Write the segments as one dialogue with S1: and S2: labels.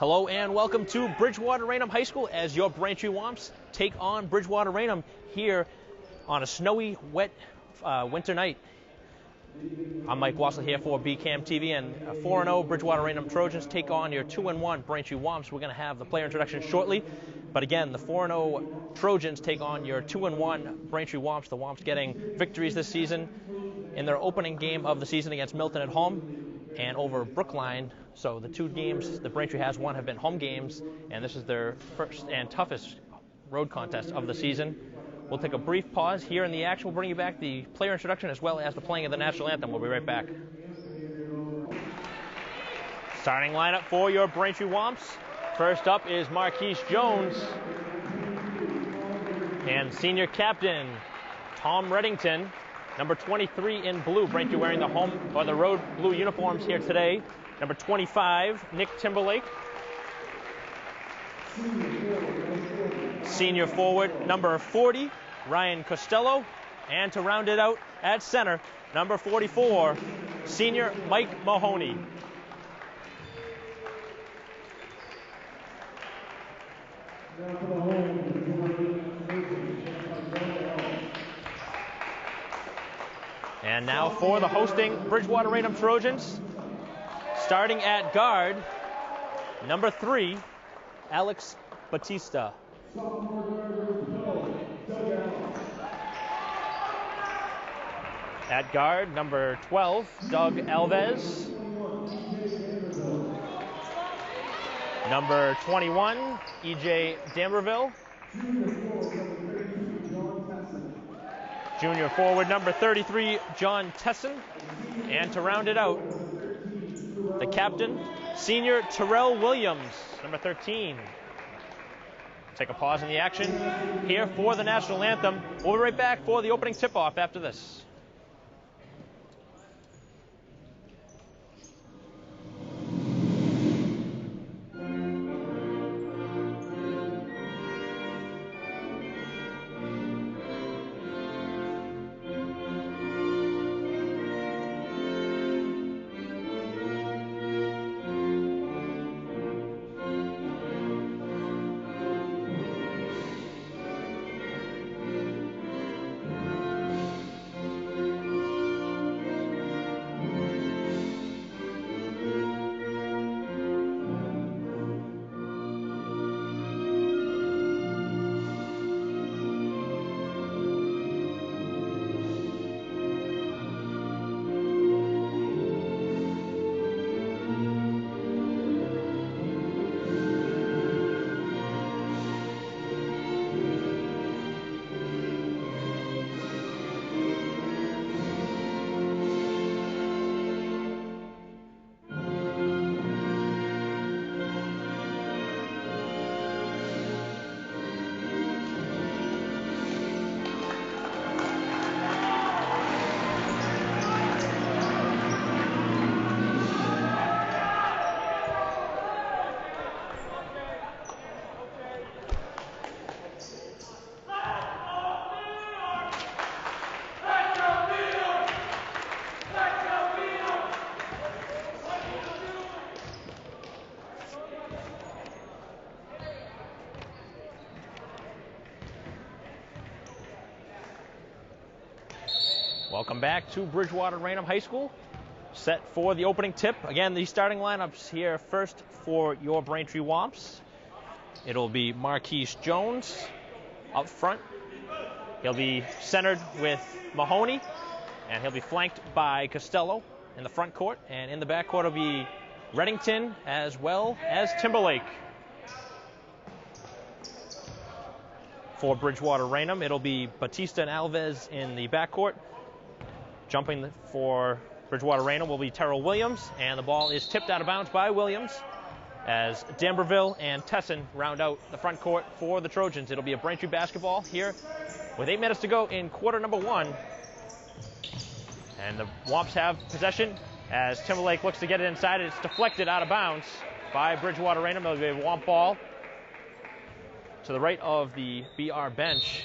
S1: Hello and welcome to Bridgewater Raynham High School as your Braintree Womps take on Bridgewater Raynham here on a snowy, wet winter night. I'm Mike Wassel here for BCAM TV, and 4-0 Bridgewater Raynham Trojans take on your 2-1 Braintree Womps. We're going to have the player introduction shortly, but again, the 4-0 Trojans take on your 2-1 Braintree Womps. The Womps getting victories this season in their opening game of the season against Milton at home and over Brookline. So the two games that Braintree has won have been home games, and this is their first and toughest road contest of the season. We'll take a brief pause here in the action. We'll bring you back the player introduction as well as the playing of the national anthem. We'll be right back. Starting lineup for your Braintree Womps. First up is Marquise Jones and senior captain Tom Reddington. Number 23 in blue, Braintree wearing the home or the road blue uniforms here today. Number 25, Nick Timberlake. Senior forward, number 40, Ryan Costello. And to round it out at center, number 44, senior Mike Mahoney. And now for the hosting Bridgewater Raynham Trojans. Starting at guard, number 3, Alex Batista. At guard, number 12, Doug Alves. Number 21, E.J. Damberville. Junior forward, number 33, John Tesson. And to round it out, the captain, senior Terrell Williams, number 13. Take a pause in the action here for the national anthem. We'll be right back for the opening tip-off after this. Welcome back to Bridgewater Raynham High School. Set for the opening tip. Again, the starting lineups here first for your Braintree Womps. It'll be Marquise Jones up front. He'll be centered with Mahoney, and he'll be flanked by Costello in the front court. And in the back court will be Reddington as well as Timberlake. For Bridgewater Raynham, it'll be Batista and Alves in the backcourt. Jumping for Bridgewater Raynham will be Terrell Williams, and the ball is tipped out of bounds by Williams as Damberville and Tesson round out the front court for the Trojans. It'll be a Braintree basketball here with 8 minutes to go in quarter number 1. And the Womps have possession as Timberlake looks to get it inside. It's deflected out of bounds by Bridgewater Raynham. It'll be a Womp ball to the right of the BR bench.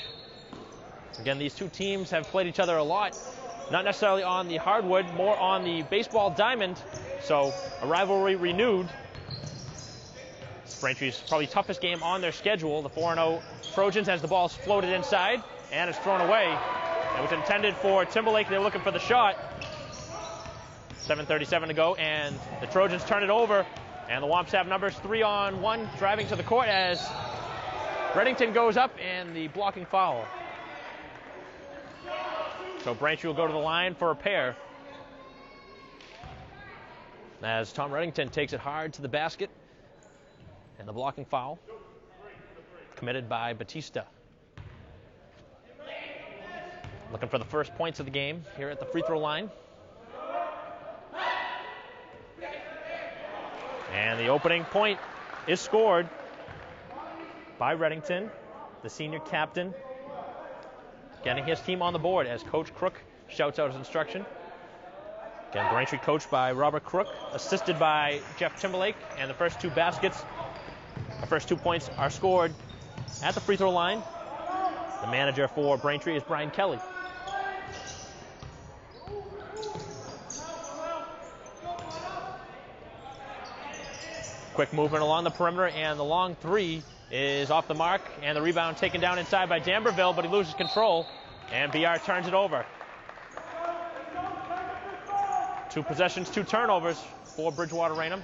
S1: Again, these two teams have played each other a lot. Not necessarily on the hardwood, more on the baseball diamond. So a rivalry renewed It's Braintree's probably toughest game on their schedule. The 4-0 Trojans as the ball's floated inside and it's thrown away. It was intended for Timberlake. They're looking for the shot. 7:37 to go, and the Trojans turn it over, and the Womps have numbers 3-on-1 driving to the court as Reddington goes up and the blocking foul. So Braintree will go to the line for a pair as Tom Reddington takes it hard to the basket, and the blocking foul committed by Batista. Looking for the first points of the game here at the free throw line. And the opening point is scored by Reddington, the senior captain, getting his team on the board as Coach Crook shouts out his instruction. Again, Braintree coached by Robert Crook, assisted by Jeff Timberlake, and the first two points are scored at the free throw line. The manager for Braintree is Brian Kelly. Quick movement along the perimeter, and the long three is off the mark, and the rebound taken down inside by D'Amberville, but he loses control, and BR turns it over. 2 possessions, 2 turnovers for Bridgewater Raynham.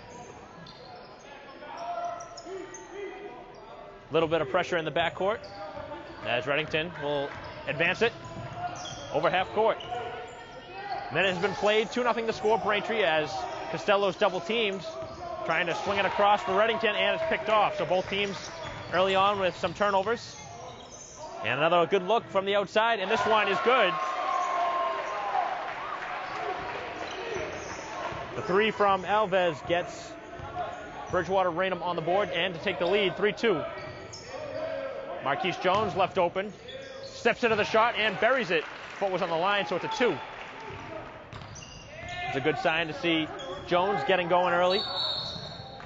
S1: Little bit of pressure in the backcourt as Reddington will advance it over half court. Minute has been played, 2-0 to score Braintree as Costello's double teams, trying to swing it across for Reddington, and it's picked off. So both teams early on with some turnovers. And another good look from the outside, and this one is good. The 3 from Alves gets Bridgewater Raynham on the board and to take the lead, 3-2. Marquise Jones left open, steps into the shot and buries it. Foot was on the line, so it's a 2. It's a good sign to see Jones getting going early.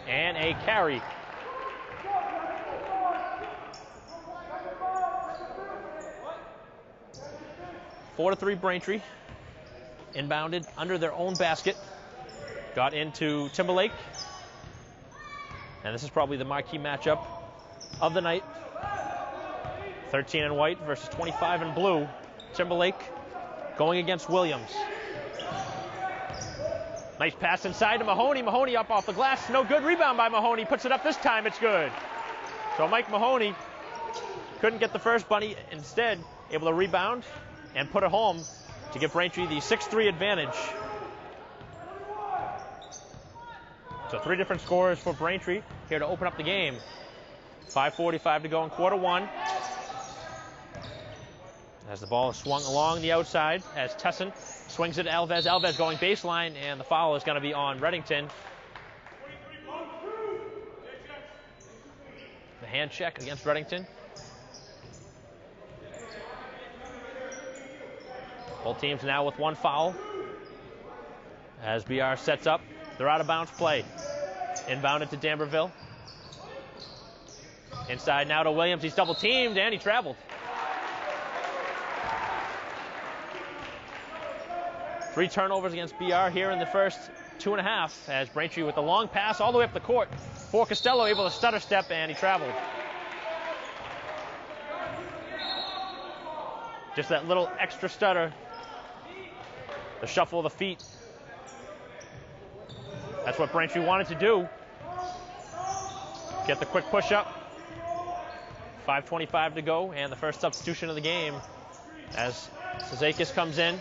S1: And a carry. Four to 3 Braintree. Inbounded under their own basket. Got into Timberlake. And this is probably the marquee matchup of the night. 13 in white versus 25 in blue. Timberlake going against Williams. Nice pass inside to Mahoney. Mahoney up off the glass. No good. Rebound by Mahoney. Puts it up this time. It's good. So Mike Mahoney couldn't get the first bunny. Instead, able to rebound and put it home to give Braintree the 6-3 advantage. So 3 different scores for Braintree here to open up the game. 5:45 to go in quarter 1. As the ball is swung along the outside as Tesson swings it to Alves. Alves going baseline, and the foul is going to be on Reddington. The hand check against Reddington. Both teams now with 1 foul. As BR sets up, they're out of bounds play. Inbounded to D'Amberville. Inside now to Williams. He's double teamed and he traveled. 3 turnovers against BR here in the first 2.5 as Braintree with a long pass all the way up the court for Costello, able to stutter step, and he traveled. Just that little extra stutter. The shuffle of the feet. That's what Braintree wanted to do. Get the quick push up. 5:25 to go, and the first substitution of the game as Sazakis comes in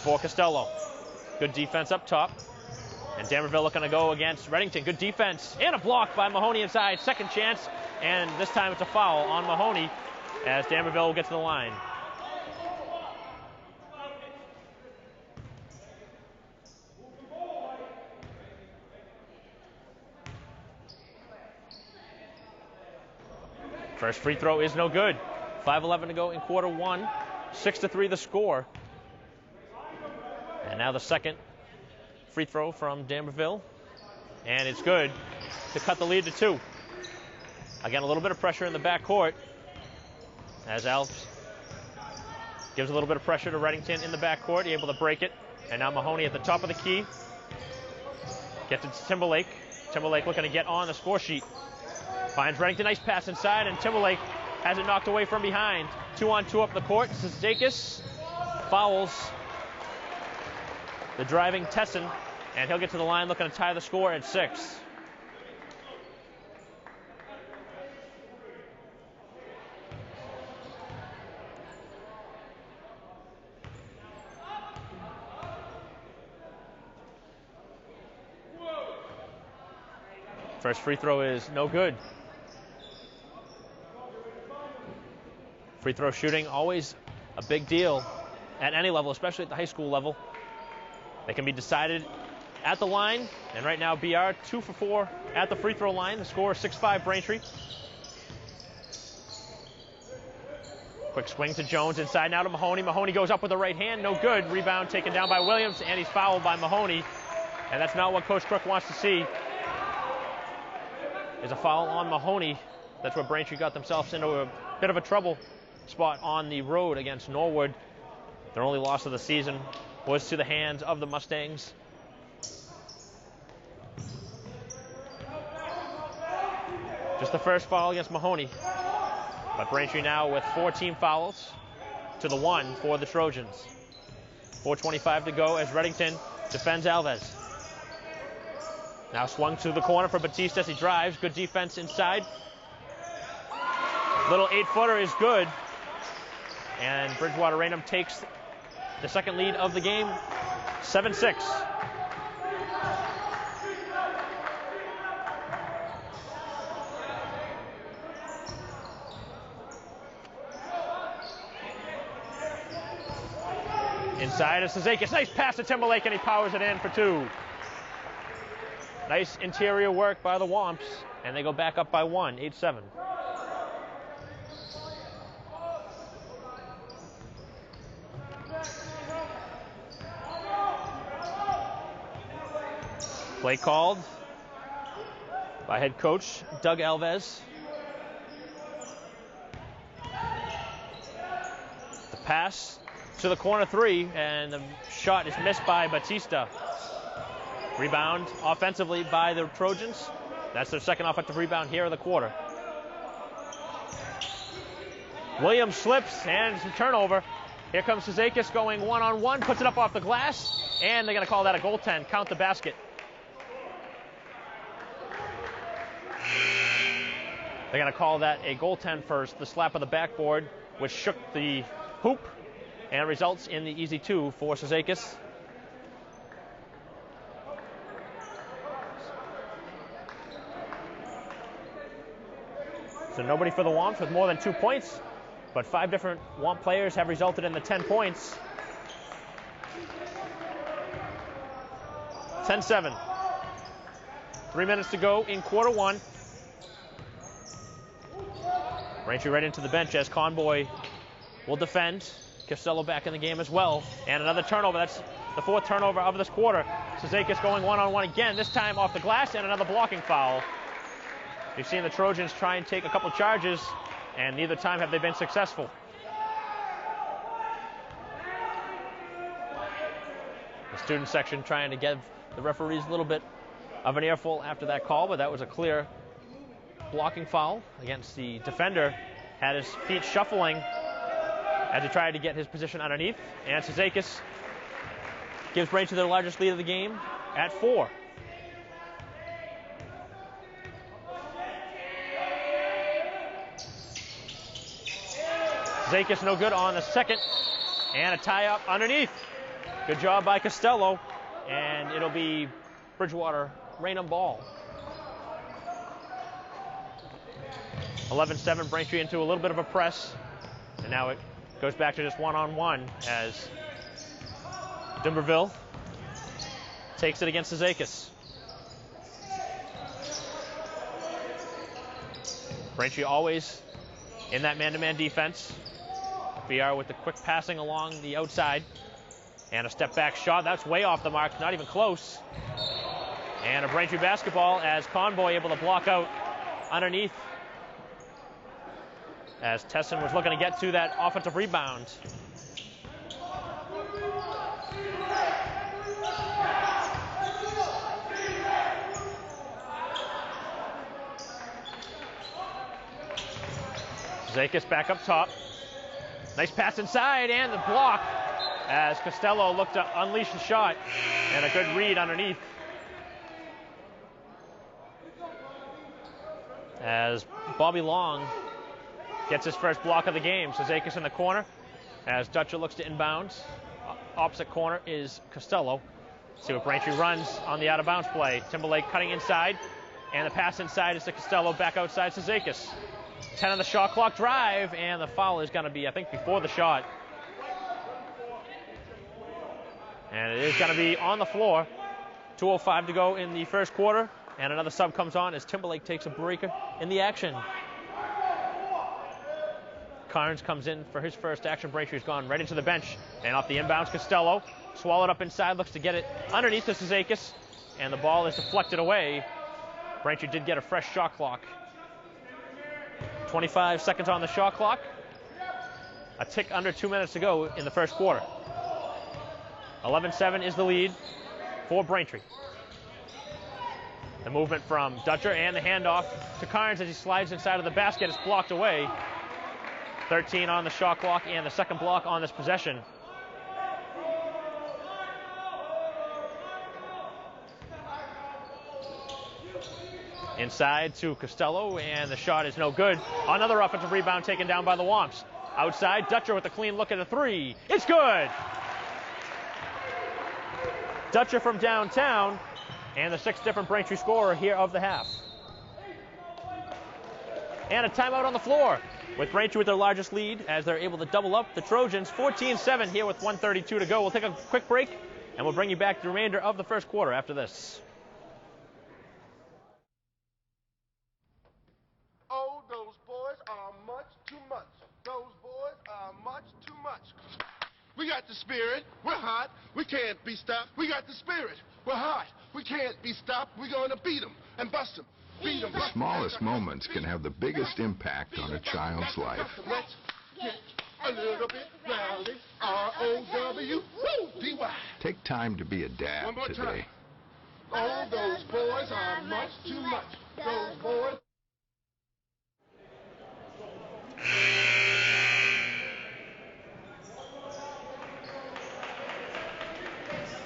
S1: for Costello. Good defense up top. And D'Amberville looking to go against Reddington. Good defense and a block by Mahoney inside. Second chance, and this time it's a foul on Mahoney as D'Amberville will get to the line. First free throw is no good. 5:11 to go in quarter 1. 6-3 the score. And now the second free throw from D'Amberville. And it's good to cut the lead to 2. Again, a little bit of pressure in the backcourt as Alves gives a little bit of pressure to Reddington in the backcourt. Able to break it. And now Mahoney at the top of the key. Gets it to Timberlake. Timberlake looking to get on the score sheet. Finds Reddington, nice pass inside, and Timberlake has it knocked away from behind. 2-on-2 up the court. Cizikas fouls the driving Tessin, and he'll get to the line looking to tie the score at 6. First free throw is no good. Free throw shooting, always a big deal at any level, especially at the high school level. They can be decided at the line, and right now BR 2 for 4 at the free throw line. The score is 6-5 Braintree. Quick swing to Jones, inside now to Mahoney. Mahoney goes up with the right hand, no good. Rebound taken down by Williams, and he's fouled by Mahoney. And that's not what Coach Crook wants to see. There's a foul on Mahoney. That's where Braintree got themselves into a bit of a trouble spot on the road against Norwood. Their only loss of the season was to the hands of the Mustangs. Just the first foul against Mahoney. But Braintree now with 4 team fouls to the 1 for the Trojans. 4:25 to go as Reddington defends Alves. Now swung to the corner for Batista as he drives. Good defense inside. Little 8-footer is good. And Bridgewater Raynham takes the second lead of the game, 7-6. Inside is Cizikas. Nice pass to Timberlake, and he powers it in for 2. Nice interior work by the Womps, and they go back up by 1, 8-7. Play called by head coach Doug Alves. The pass to the corner 3, and the shot is missed by Batista. Rebound offensively by the Trojans. That's their second offensive rebound here in the quarter. Williams slips, and it's a turnover. Here comes Cizikas going one-on-one, puts it up off the glass, and they're going to call that a goaltend. Count the basket. They're going to call that a goaltend first. The slap of the backboard, which shook the hoop, and results in the easy 2 for Cizikas. So nobody for the Womps with more than 2 points, but 5 different Womp players have resulted in the 10 points. 10-7. 3 minutes to go in quarter 1. Braintree right into the bench as Conboy will defend. Costello back in the game as well. And another turnover. That's the 4th turnover of this quarter. Cizikas going one-on-one again, this time off the glass, and another blocking foul. You've seen the Trojans try and take a couple charges, and neither time have they been successful. The student section trying to give the referees a little bit of an earful after that call, but that was a clear blocking foul against the defender. Had his feet shuffling as he tried to get his position underneath, and Cizikas gives Braintree their largest lead of the game at 4. Cizikas no good on the second, and a tie-up underneath. Good job by Costello, and it'll be Bridgewater Raynham ball. 11-7, Braintree into a little bit of a press, and now it goes back to just one-on-one as Dumberville takes it against Cizikas. Braintree always in that man-to-man defense. BR with the quick passing along the outside. And a step-back shot. That's way off the mark, not even close. And a Braintree basketball as Conboy able to block out underneath as Tessin was looking to get to that offensive rebound. Zakis back up top. Nice pass inside and the block as Costello looked to unleash the shot, and a good read underneath. As Bobby Long gets his first block of the game. So Zakis in the corner as Dutcher looks to inbounds. Opposite corner is Costello. See what Braintree runs on the out-of-bounds play. Timberlake cutting inside, and the pass inside is to Costello, back outside to Zakis. 10 on the shot clock, drive, and the foul is going to be, I think, before the shot. And it is going to be on the floor. 2:05 to go in the first quarter, and another sub comes on as Timberlake takes a breaker in the action. Carnes comes in for his first action. Braintree's gone right into the bench, and off the inbounds, Costello swallowed up inside, looks to get it underneath to Zakis, and the ball is deflected away. Braintree did get a fresh shot clock. 25 seconds on the shot clock. A tick under 2 minutes to go in the first quarter. 11-7 is the lead for Braintree. The movement from Dutcher and the handoff to Carnes as he slides inside of the basket is blocked away. 13 on the shot clock and the second block on this possession. Inside to Costello, and the shot is no good. Another offensive rebound taken down by the Womps. Outside, Dutcher with a clean look at a three. It's good! Dutcher from downtown, and the sixth different Braintree scorer here of the half. And a timeout on the floor, with Braintree with their largest lead as they're able to double up the Trojans. 14-7 here with 1:32 to go. We'll take a quick break, and we'll bring you back the remainder of the first quarter after this.
S2: Oh, those boys are much too much. Those boys are much too much. We got the spirit. We're hot. We can't be stopped. We got the spirit. We're hot. We can't be stopped. We're going to beat them and bust them. Beat them.
S3: The smallest moments can have the biggest impact on a child's life.
S2: Let's get a little bit rowdy. R-O-W-D-Y.
S3: Take time to be a dad
S2: One more
S3: today.
S2: time. Oh, those boys are much too much. Those boys.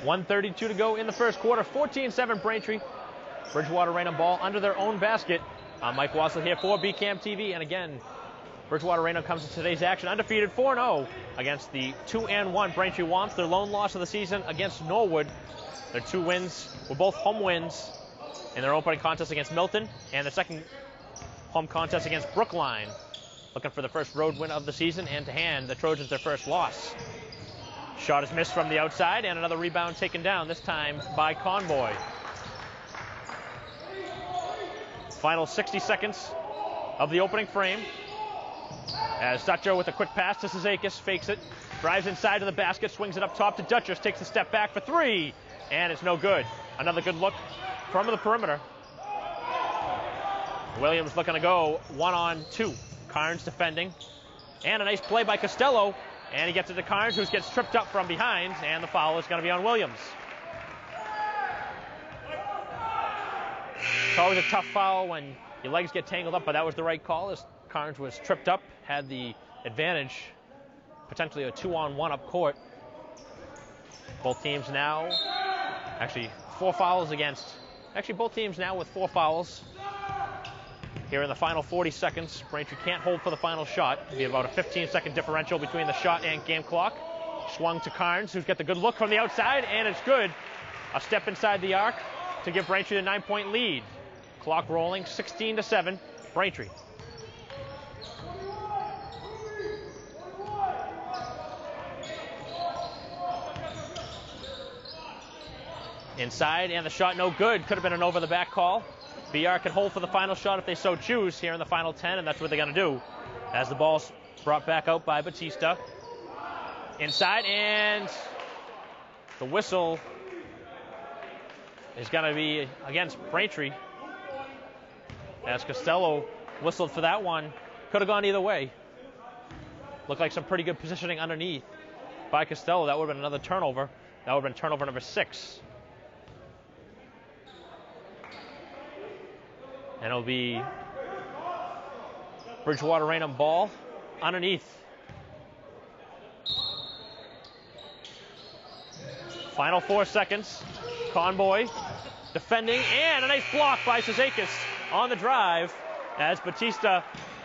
S1: 1:32 to go in the first quarter. 14-7 Braintree. Bridgewater Raynham ball under their own basket. I'm Mike Wassel here for BCAM TV, and again, Bridgewater Raynham comes to today's action undefeated 4-0 against the 2-1 Braintree Womps. Their lone loss of the season against Norwood. Their two wins were both home wins in their opening contest against Milton, and the second home contest against Brookline. Looking for the first road win of the season, and to hand the Trojans their first loss. Shot is missed from the outside, and another rebound taken down, this time by Conboy. Final 60 seconds of the opening frame. As Dutcher with a quick pass to Zakis, fakes it, drives inside to the basket, swings it up top to Dutcher, takes a step back for three, and it's no good. Another good look from the perimeter. Williams looking to go 1-on-2. Carnes defending, and a nice play by Costello, and he gets it to Carnes, who gets tripped up from behind, and the foul is going to be on Williams. It's always a tough foul when your legs get tangled up, but that was the right call as Carnes was tripped up, had the advantage, potentially a 2-on-1 up court. Both teams now, actually both teams now with 4 fouls. Here in the final 40 seconds, Braintree can't hold for the final shot. It'll be about a 15-second differential between the shot and game clock. Swung to Carnes, who's got the good look from the outside, and it's good. A step inside the arc to give Braintree the 9-point lead. Clock rolling, 16-7, Braintree. Inside, and the shot no good. Could have been an over-the-back call. BR can hold for the final shot if they so choose here in the final 10, and that's what they're going to do. As the ball's brought back out by Batista. Inside, and the whistle is going to be against Braintree. As Costello whistled for that one. Could have gone either way. Looked like some pretty good positioning underneath by Costello. That would have been another turnover. That would have been turnover number 6. And it'll be Bridgewater Raynham ball underneath. Final 4 seconds. Conboy defending, and a nice block by Cizakis on the drive as Batista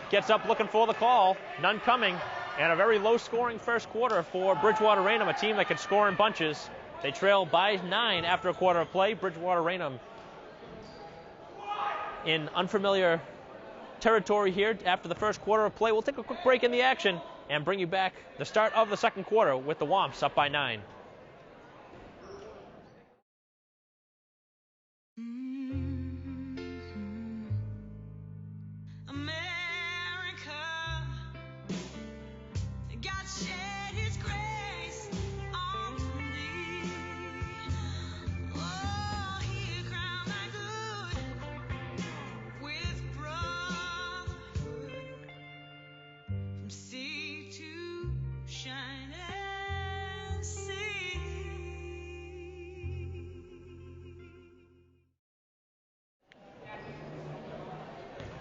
S1: gets up looking for the call. None coming, and a very low-scoring first quarter for Bridgewater Raynham, a team that could score in bunches. They trail by 9 after a quarter of play. Bridgewater Raynham in unfamiliar territory here after the first quarter of play. We'll take a quick break in the action and bring you back the start of the second quarter with the Womps up by 9.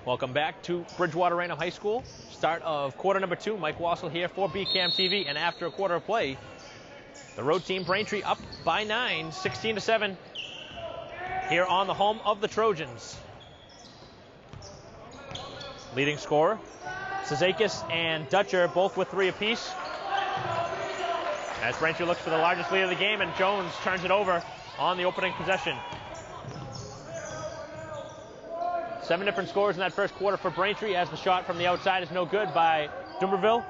S1: Welcome back to Bridgewater Raynham High School. Start of quarter number 2. Mike Wassel here for BCAM TV. And after a quarter of play, the road team Braintree up by 9, 16-7, here on the home of the Trojans. Leading scorer, Cizakis and Dutcher, both with 3 apiece. As Braintree looks for the largest lead of the game, and Jones turns it over on the opening possession. 7 different scores in that first quarter for Braintree, as the shot from the outside is no good by Dumberville.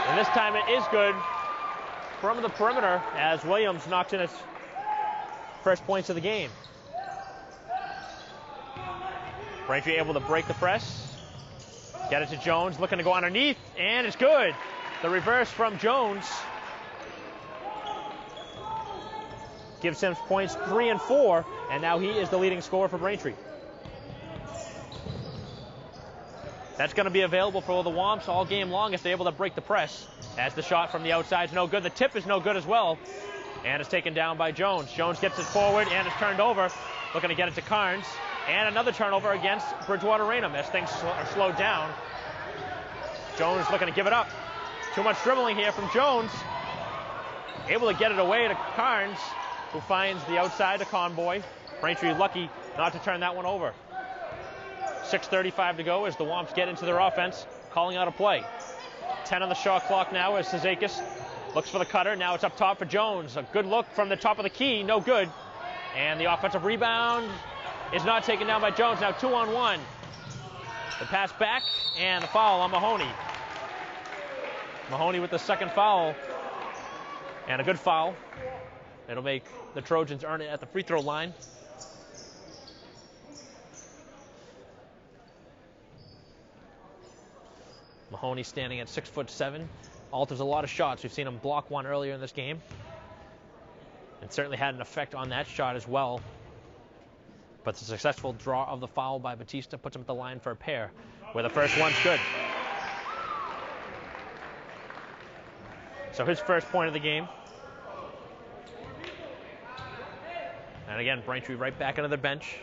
S1: And this time it is good from the perimeter as Williams knocks in his first points of the game. Braintree able to break the press. Get it to Jones, looking to go underneath, and it's good. The reverse from Jones gives him points 3 and 4, and now he is the leading scorer for Braintree. That's going to be available for the Womps all game long if they're able to break the press, as the shot from the outside is no good. The tip is no good as well, and it's taken down by Jones. Jones gets it forward, and it's turned over, looking to get it to Carnes, and another turnover against Bridgewater Raynham as things are slowed down. Jones looking to give it up. Too much dribbling here from Jones. Able to get it away to Carnes, who finds the outside to Conboy. Braintree lucky not to turn that one over. 6:35 to go as the Womps get into their offense, calling out a play. 10 on the shot clock now as Cizakis looks for the cutter. Now it's up top for Jones. A good look from the top of the key, no good. And the offensive rebound is not taken down by Jones. Now 2-on-1. The pass back and the foul on Mahoney. Mahoney with the second foul, and a good foul. It'll make the Trojans earn it at the free throw line. Mahoney standing at 6'7", alters a lot of shots. We've seen him block one earlier in this game, and certainly had an effect on that shot as well. But the successful draw of the foul by Batista puts him at the line for a pair, where the first one's good. So his first point of the game. And again, Braintree right back into the bench.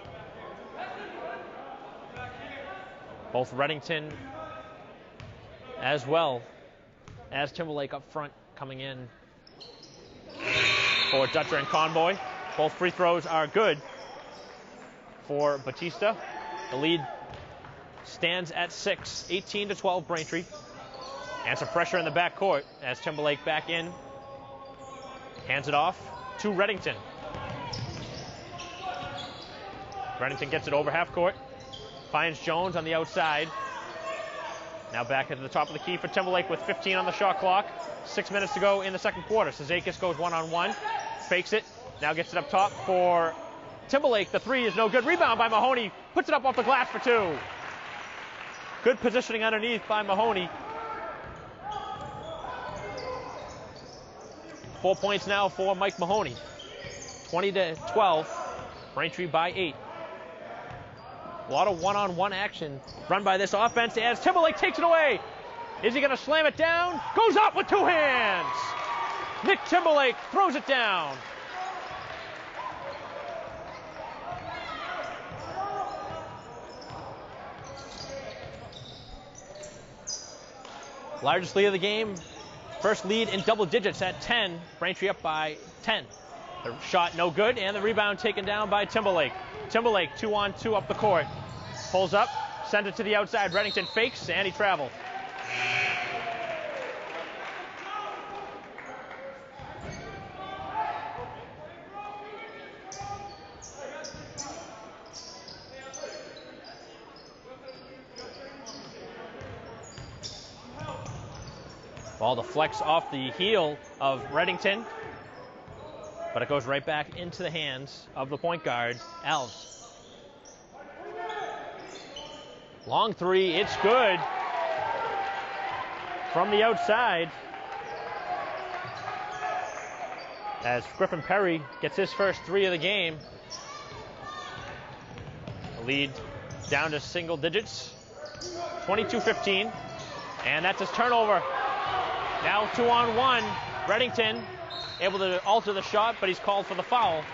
S1: Both Reddington as well as Timberlake up front coming in for Dutcher and Conboy. Both free throws are good for Batista. The lead stands at 6, 18-12 Braintree. And some pressure in the backcourt as Timberlake back in. Hands it off to Reddington. Reddington gets it over half court. Finds Jones on the outside. Now back into the top of the key for Timberlake with 15 on the shot clock. 6 minutes to go in the second quarter. Cizakis goes one-on-one. Fakes it. Now gets it up top for Timberlake. The three is no good. Rebound by Mahoney. Puts it up off the glass for 2. Good positioning underneath by Mahoney. 4 points now for Mike Mahoney. 20-12. Braintree by 8. A lot of one-on-one action run by this offense as Timberlake takes it away. Is he going to slam it down? Goes up with 2 hands. Nick Timberlake throws it down. Largest lead of the game. First lead in double digits at 10. Braintree up by 10. The shot no good, and the rebound taken down by Timberlake. Timberlake 2-on-2 up the court. Pulls up, sends it to the outside. Reddington fakes, and he traveled. Ball deflects off the heel of Reddington, but it goes right back into the hands of the point guard, Alves. Long three, it's good. From the outside, as Griffin Perry gets his first three of the game. The lead down to single digits, 22-15, and that's his turnover. Now 2-on-1, Reddington able to alter the shot, but he's called for the foul.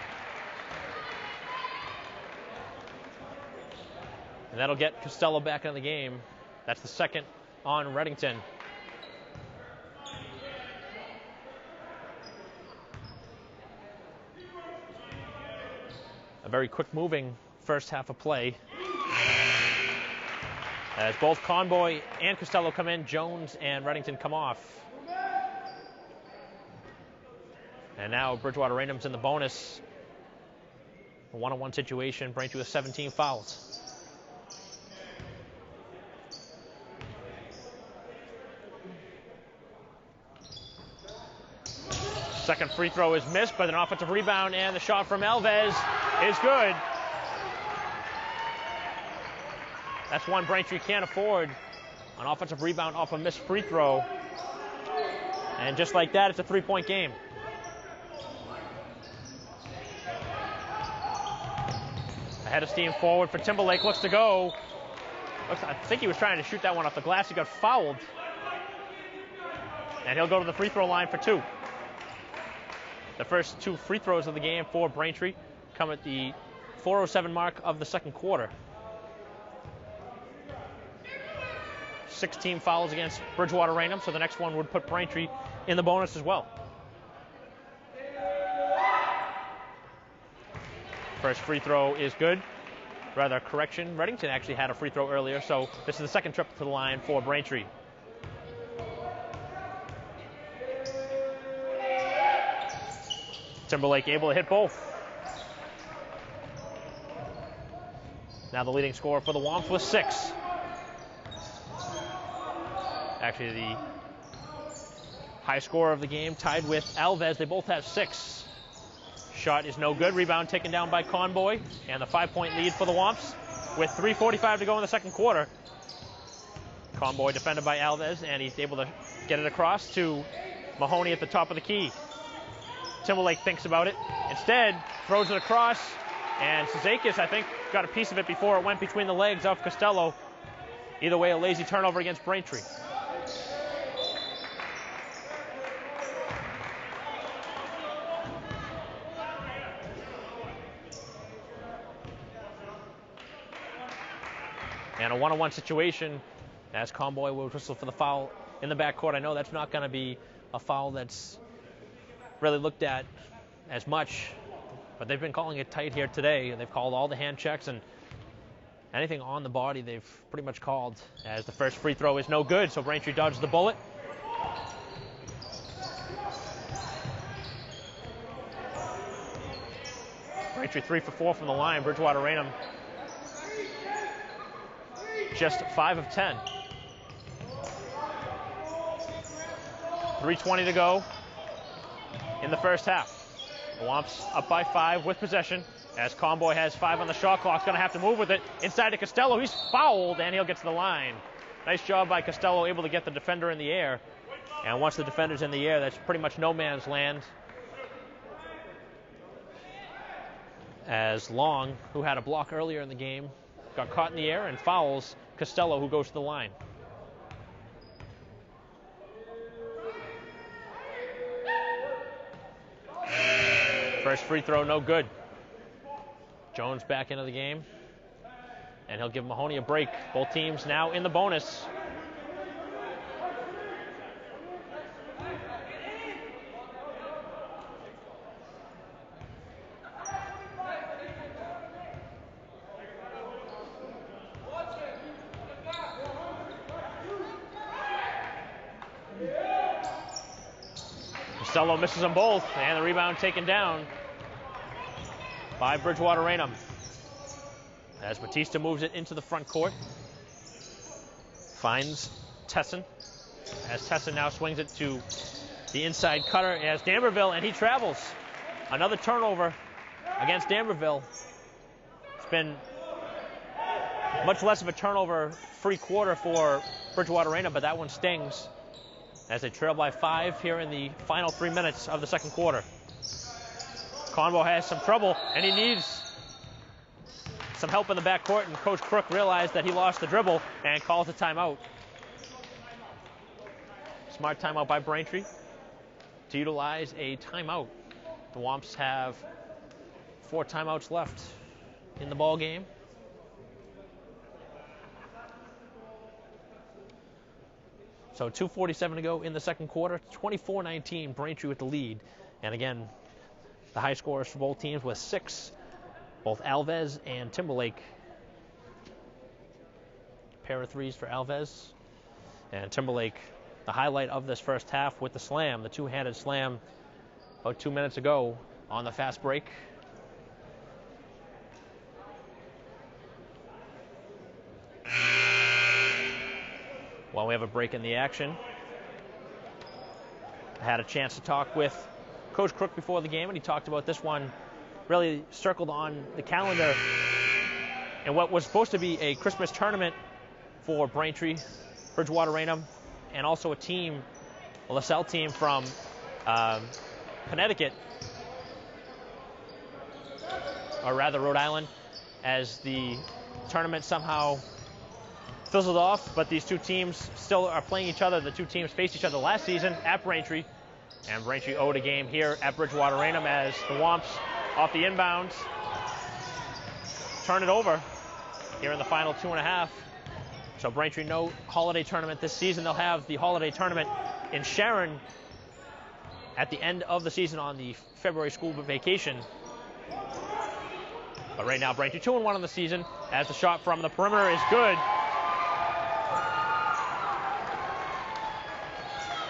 S1: And that'll get Costello back in the game. That's the second on Reddington. A very quick moving first half of play. As both Conboy and Costello come in, Jones and Reddington come off. And now Bridgewater Raynham's in the bonus. A one-on-one situation, Braintree with 17 fouls. Second free throw is missed, but an offensive rebound, and the shot from Alves is good. That's one Braintree can't afford. An offensive rebound off a missed free throw. And just like that, it's a three-point game. Head of steam forward for Timberlake, looks to go. I think he was trying to shoot that one off the glass. He got fouled. And he'll go to the free throw line for two. The first two free throws of the game for Braintree come at the 4:07 mark of the second quarter. 16 fouls against Bridgewater Raynham, so the next one would put Braintree in the bonus as well. First free throw is good. Rather, correction, Reddington actually had a free throw earlier, so this is the second trip to the line for Braintree. Timberlake able to hit both. Now the leading scorer for the Womps with 6. Actually, the high scorer of the game tied with Alves. They both have 6. Shot is no good. Rebound taken down by Conboy. And the 5-point lead for the Womps with 3:45 to go in the second quarter. Conboy defended by Alves, and he's able to get it across to Mahoney at the top of the key. Timberlake thinks about it. Instead, throws it across, and Sezakis, I think, got a piece of it before it went between the legs of Costello. Either way, a lazy turnover against Braintree. And a one-on-one situation as Conboy will whistle for the foul in the backcourt. I know that's not going to be a foul that's really looked at as much, but they've been calling it tight here today. They've called all the hand checks, and anything on the body they've pretty much called, as the first free throw is no good, so Braintree dodged the bullet. Braintree 3 for 4 from the line. Bridgewater Raynham just 5 of 10. 3:20 to go in the first half. The Womps up by 5 with possession, as Conboy has 5 on the shot clock. Going to have to move with it inside to Costello. He's fouled, and he'll get to the line. Nice job by Costello, able to get the defender in the air. And once the defender's in the air, that's pretty much no man's land. As Long, who had a block earlier in the game, got caught in the air and fouls Costello, who goes to the line. First free throw, no good. Jones back into the game, and he'll give Mahoney a break. Both teams now in the bonus. Costello misses them both, and the rebound taken down by Bridgewater Raynham. As Batista moves it into the front court, finds Tesson, as Tesson now swings it to the inside cutter as D'Amberville, and he travels. Another turnover against D'Amberville. It's been much less of a turnover-free quarter for Bridgewater Raynham, but that one stings as they trail by 5 here in the final 3 minutes of the second quarter. Conbo has some trouble, and he needs some help in the backcourt, and Coach Crook realized that he lost the dribble and calls a timeout. Smart timeout by Braintree to utilize a timeout. The Womps have 4 timeouts left in the ball game. So 2:47 to go in the second quarter. 24-19, Braintree with the lead. And again, the high scorers for both teams with 6, both Alves and Timberlake. Pair of threes for Alves. And Timberlake, the highlight of this first half with the slam, the two-handed slam about 2 minutes ago on the fast break. While we have a break in the action, I had a chance to talk with Coach Crook before the game, and he talked about this one really circled on the calendar and what was supposed to be a Christmas tournament for Braintree, Bridgewater Raynham, and also a team, a LaSalle team from Connecticut, or rather Rhode Island, as the tournament somehow fizzled off, but these two teams still are playing each other. The two teams faced each other last season at Braintree, and Braintree owed a game here at Bridgewater Raynham as the Womps, off the inbounds, turn it over here in the final 2.5. So Braintree, no holiday tournament this season. They'll have the holiday tournament in Sharon at the end of the season on the February school vacation. But right now, Braintree 2-1 on the season as the shot from the perimeter is good.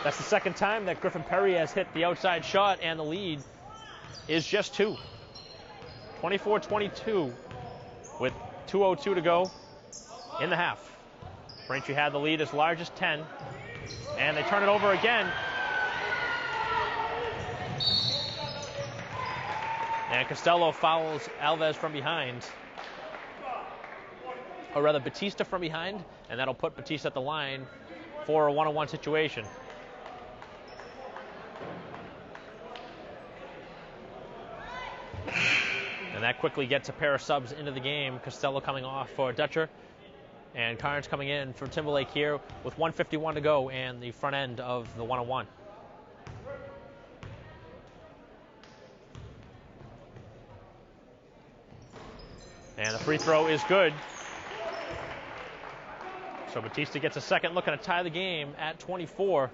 S1: That's the second time that Griffin Perry has hit the outside shot, and the lead is just 2. 24-22 with 2:02 to go in the half. Braintree had the lead as large as 10, and they turn it over again. And Costello fouls Alves from behind. Or rather, Batista from behind, and that'll put Batista at the line for a 1-on-1 situation. And that quickly gets a pair of subs into the game. Costello coming off for Dutcher, and Carnes coming in for Timberlake here with 1:51 to go and the front end of the 1-on-1. And the free throw is good. So Batista gets a second, looking to tie the game at 24.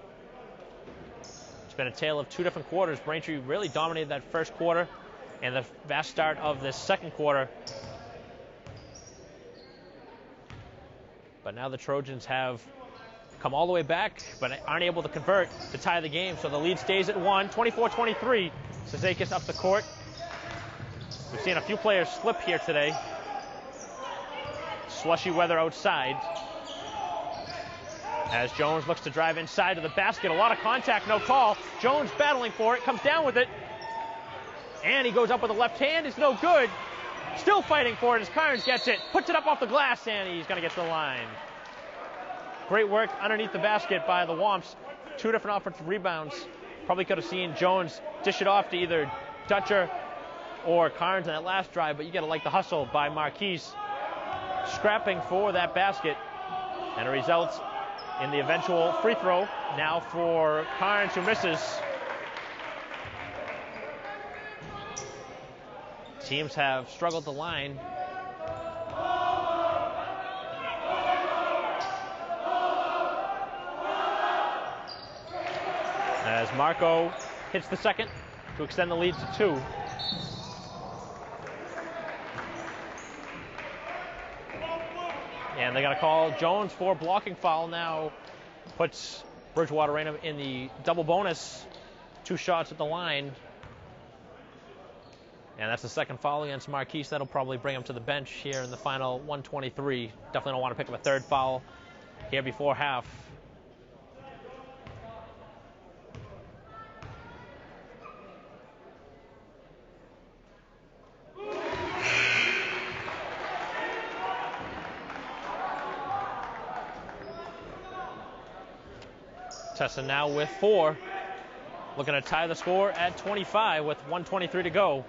S1: It's been a tale of 2 different quarters. Braintree really dominated that first quarter and the vast start of this second quarter. But now the Trojans have come all the way back, but aren't able to convert to tie the game. So the lead stays at 1, 24-23. Sazakis up the court. We've seen a few players slip here today. Slushy weather outside. As Jones looks to drive inside to the basket. A lot of contact, no call. Jones battling for it, comes down with it. And he goes up with the left hand, it's no good. Still fighting for it as Carnes gets it, puts it up off the glass, and he's gonna get to the line. Great work underneath the basket by the Womps. 2 different offensive rebounds. Probably could have seen Jones dish it off to either Dutcher or Carnes in that last drive, but you gotta like the hustle by Marquise, scrapping for that basket. And it results in the eventual free throw now for Carnes, who misses. Teams have struggled the line. As Marco hits the second to extend the lead to 2. And they're going to call Jones for blocking foul now. Puts Bridgewater Raynham in the double bonus. 2 shots at the line. And that's the second foul against Marquise. That'll probably bring him to the bench here in the final 123. Definitely don't want to pick up a third foul here before half. Tessa now with 4. Looking to tie the score at 25 with 1:23 to go.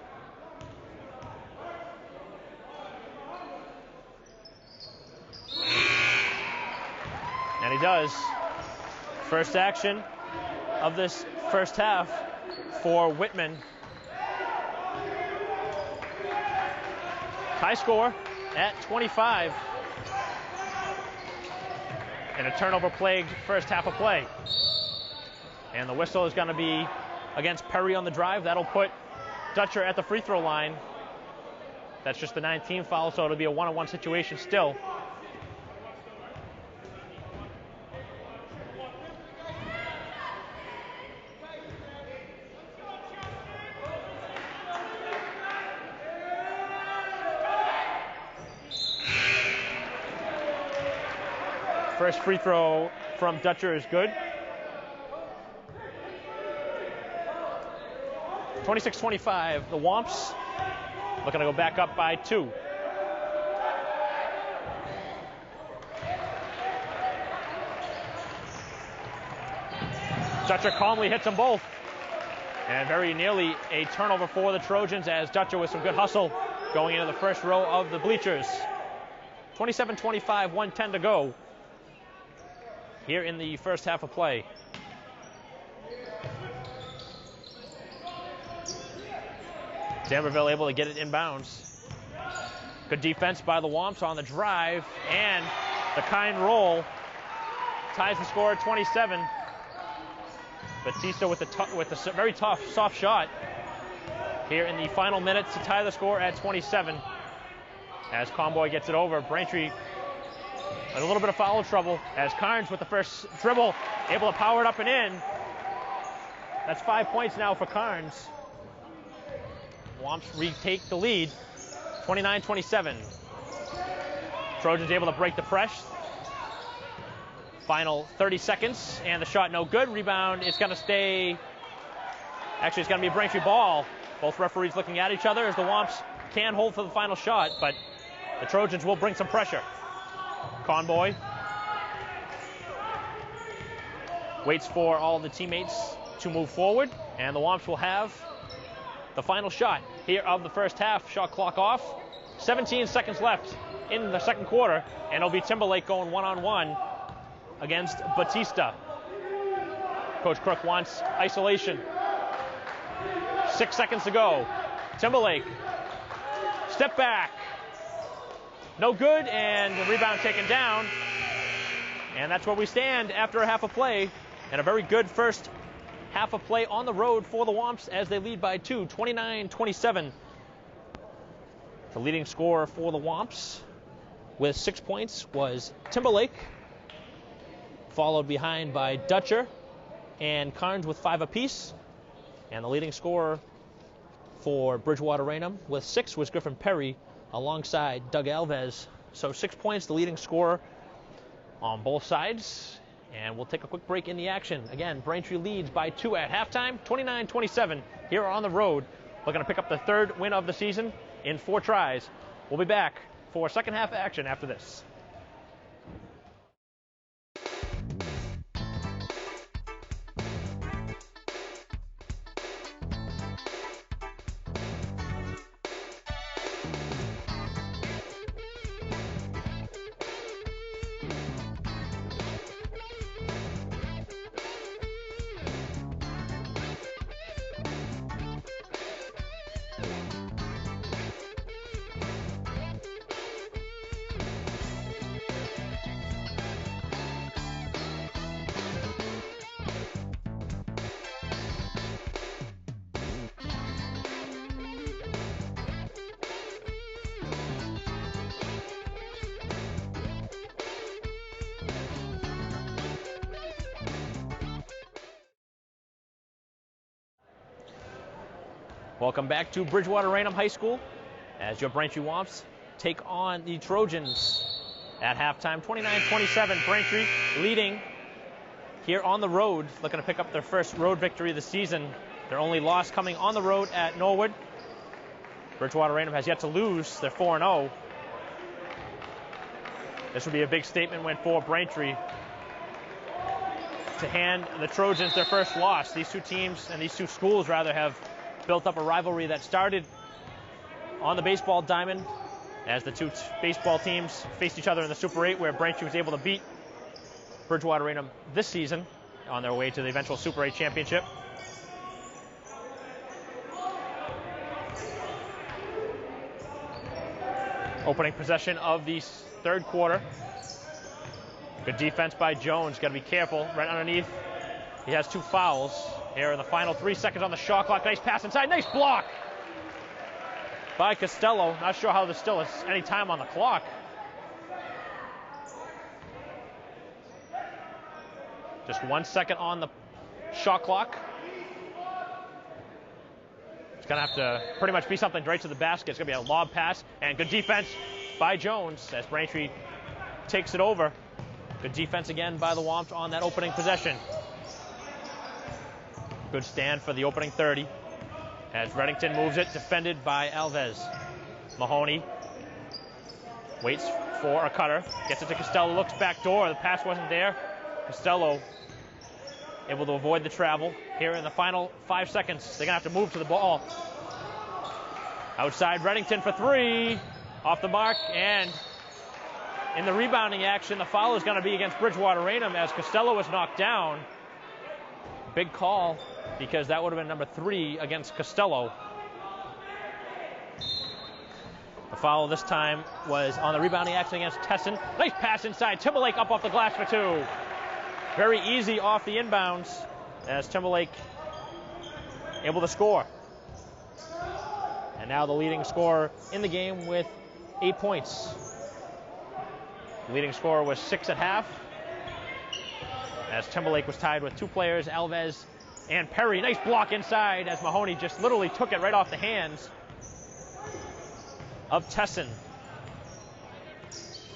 S1: And he does. First action of this first half for Whitman. Tie score at 25. And a turnover-plagued first half of play. And the whistle is going to be against Perry on the drive. That'll put Dutcher at the free throw line. That's just the 19th foul, so it'll be a 1-on-1 situation still. First free throw from Dutcher is good. 26-25, the Womps looking to go back up by 2. Dutcher calmly hits them both. And very nearly a turnover for the Trojans as Dutcher with some good hustle going into the first row of the bleachers. 27-25, 1:10 to go here in the first half of play. D'Amberville able to get it inbounds. Good defense by the Womps on the drive, and the kind roll ties the score at 27. Batista with a very tough, soft shot here in the final minutes to tie the score at 27. As Conboy gets it over, Braintree in a little bit of foul trouble as Carnes with the first dribble, able to power it up and in. That's 5 points now for Carnes. Womps retake the lead, 29-27. Trojans able to break the press. Final 30 seconds, and the shot no good. Rebound is going to stay. Actually, it's going to be a Braintree ball. Both referees looking at each other as the Womps can hold for the final shot, but the Trojans will bring some pressure. Conboy waits for all the teammates to move forward, and the Womps will have the final shot here of the first half. Shot clock off. 17 seconds left in the second quarter, and it'll be Timberlake going one-on-one against Batista. Coach Crook wants isolation. 6 seconds to go. Timberlake, step back. No good, and the rebound taken down. And that's where we stand after a half of play, and a very good first half of play on the road for the Womps as they lead by 2, 29-27. The leading scorer for the Womps with 6 points was Timberlake, followed behind by Dutcher and Carnes with 5 apiece. And the leading scorer for Bridgewater Raynham with 6 was Griffin Perry alongside Doug Alves. So 6 points, the leading scorer on both sides. And we'll take a quick break in the action. Again, Braintree leads by 2 at halftime, 29-27 here on the road. Looking to pick up the third win of the season in 4 tries. We'll be back for second half action after this. Welcome back to Bridgewater Raynham High School as your Braintree Womps take on the Trojans at halftime. 29-27, Braintree leading here on the road, looking to pick up their first road victory of the season. Their only loss coming on the road at Norwood. Bridgewater Raynham has yet to lose. They're 4-0. This would be a big statement win for Braintree to hand the Trojans their first loss. These two teams, and these two schools rather, have built up a rivalry that started on the baseball diamond as the two baseball teams faced each other in the Super 8, where Braintree was able to beat Bridgewater Raynham this season on their way to the eventual Super 8 championship. Opening possession of the third quarter. Good defense by Jones. Got to be careful. Right underneath. He has 2 fouls here in the final 3 seconds on the shot clock. Nice pass inside. Nice block by Costello. Not sure how there's still any time on the clock. Just 1 second on the shot clock. It's going to have to pretty much be something right to the basket. It's going to be a lob pass, and good defense by Jones as Braintree takes it over. Good defense again by the Womps on that opening possession. Good stand for the opening 30 as Reddington moves it, defended by Alves. Mahoney waits for a cutter, gets it to Costello, looks back door. The pass wasn't there. Costello able to avoid the travel. Here in the final 5 seconds, they're going to have to move to the ball. Outside, Reddington for 3. Off the mark, and in the rebounding action, the foul is going to be against Bridgewater Raynham as Costello was knocked down. Big call, because that would have been number 3 against Costello. The foul this time was on the rebounding action against Tesson. Nice pass inside. Timberlake up off the glass for 2. Very easy off the inbounds as Timberlake able to score. And now the leading scorer in the game with 8 points. The leading scorer was 6 at half, as Timberlake was tied with 2 players, Alves and Perry. Nice block inside as Mahoney just literally took it right off the hands of Tesson.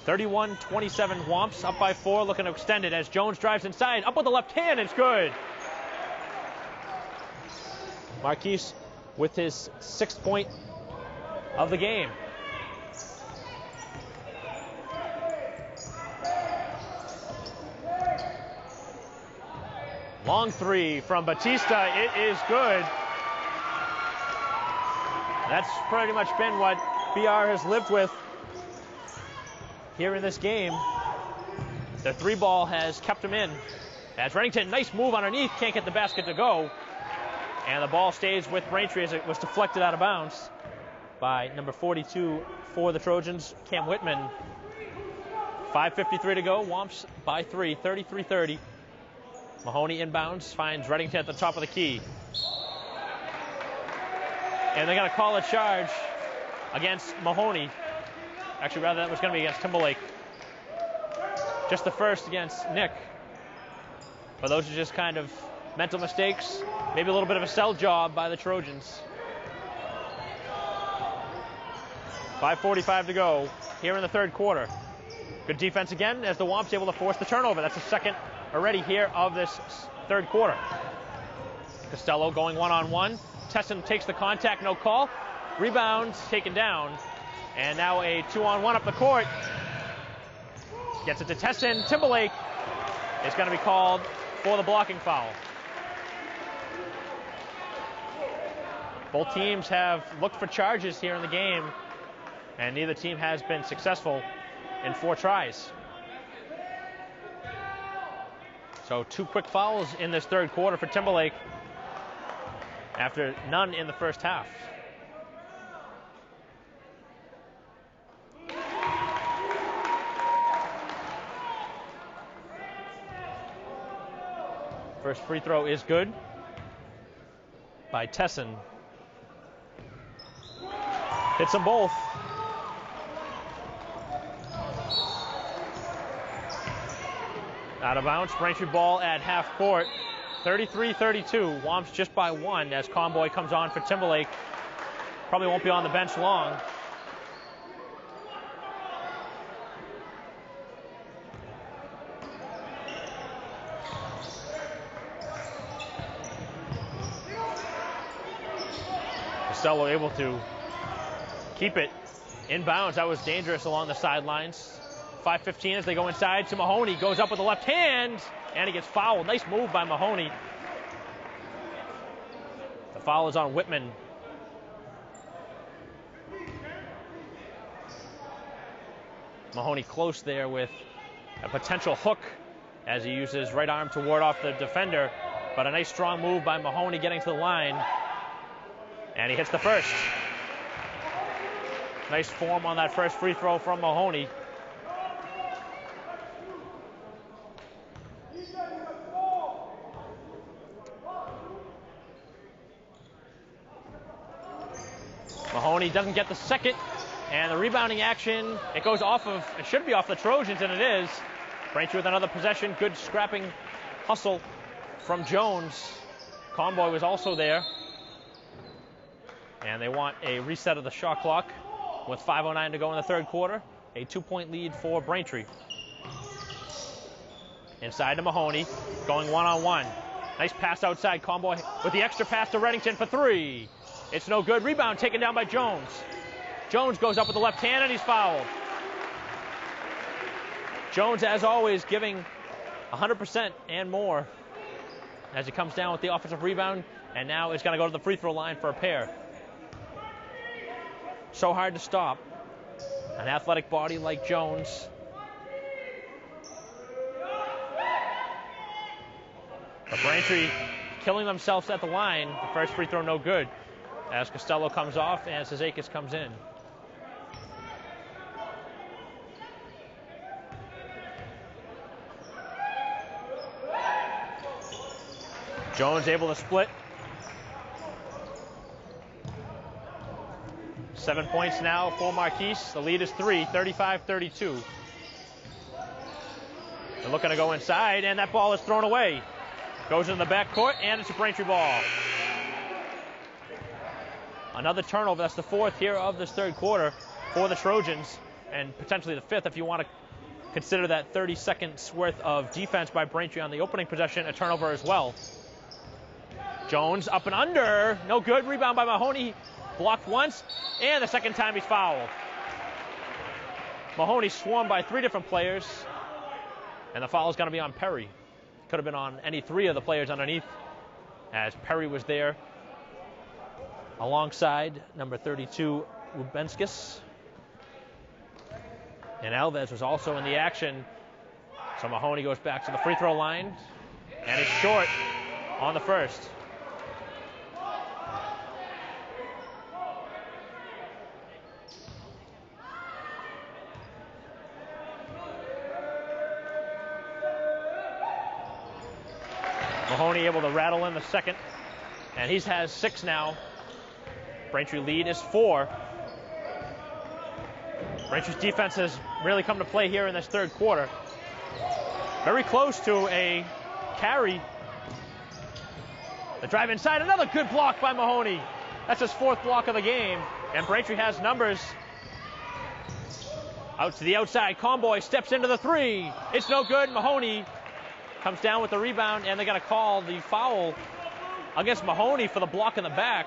S1: 31-27 Womps, up by 4, looking to extend it as Jones drives inside, up with the left hand, it's good. Marquise with his 6th point of the game. Long 3 from Batista, it is good. That's pretty much been what BR has lived with here in this game. The 3 ball has kept him in. As Reddington, nice move underneath, can't get the basket to go. And the ball stays with Braintree as it was deflected out of bounds by number 42 for the Trojans, Cam Whitman. 5:53 to go, Womps by 3, 33-30. Mahoney inbounds, finds Reddington at the top of the key. And they're going to call a charge against Mahoney. Actually, rather, that was going to be against Timberlake. Just the first against Nick. But those are just kind of mental mistakes. Maybe a little bit of a sell job by the Trojans. 5:45 to go here in the third quarter. Good defense again as the Womps able to force the turnover. That's the second already here of this third quarter. Costello going one-on-one. Tesson takes the contact, no call. Rebounds taken down. And now a 2-on-1 up the court. Gets it to Tesson. Timberlake is going to be called for the blocking foul. Both teams have looked for charges here in the game, and neither team has been successful in 4 tries. So 2 quick fouls in this third quarter for Timberlake after none in the first half. First free throw is good by Tesson. Hits them both. Out of bounds, Braintree ball at half court. 33-32. Womps just by one as Conboy comes on for Timberlake. Probably won't be on the bench long. Costello able to keep it in bounds. That was dangerous along the sidelines. 5:15 as they go inside to Mahoney. Goes up with the left hand, and he gets fouled. Nice move by Mahoney. The foul is on Whitman. Mahoney close there with a potential hook as he uses his right arm to ward off the defender. But a nice strong move by Mahoney getting to the line. And he hits the first. Nice form on that first free throw from Mahoney. Mahoney doesn't get the second, and the rebounding action, it goes off of, it should be off the Trojans, and it is. Braintree with another possession, good scrapping hustle from Jones. Conboy was also there. And they want a reset of the shot clock with 5:09 to go in the third quarter. A 2-point lead for Braintree. Inside to Mahoney, going one-on-one. Nice pass outside, Conboy with the extra pass to Reddington for three. It's no good. Rebound taken down by Jones. Jones goes up with the left hand and he's fouled. Jones, as always, giving 100% and more as he comes down with the offensive rebound, and now is going to go to the free throw line for a pair. So hard to stop. An athletic body like Jones. But Braintree killing themselves at the line. The first free throw no good as Costello comes off and Cizakis comes in. Jones able to split. 7 points now for Marquise. The lead is 3, 35-32. They're looking to go inside, and that ball is thrown away. Goes in the backcourt, and it's a Braintree ball. Another turnover. That's the fourth here of this third quarter for the Trojans, and potentially the fifth if you want to consider that 30 seconds worth of defense by Braintree on the opening possession, a turnover as well. Jones up and under. No good. Rebound by Mahoney. Blocked once, and the second time he's fouled. Mahoney swarmed by three different players, and the foul is going to be on Perry. Could have been on any three of the players underneath, as Perry was there alongside number 32, Rubenskis. And Alves was also in the action. So Mahoney goes back to the free throw line, and he's short on the first. Mahoney able to rattle in the second, and he has 6 now. Braintree lead is 4. Braintree's defense has really come to play here in this third quarter. Very close to a carry. The drive inside, another good block by Mahoney. That's his 4th block of the game, and Braintree has numbers. Out to the outside, Conboy steps into the three. It's no good. Mahoney comes down with the rebound, and they're going to call the foul against Mahoney for the block in the back.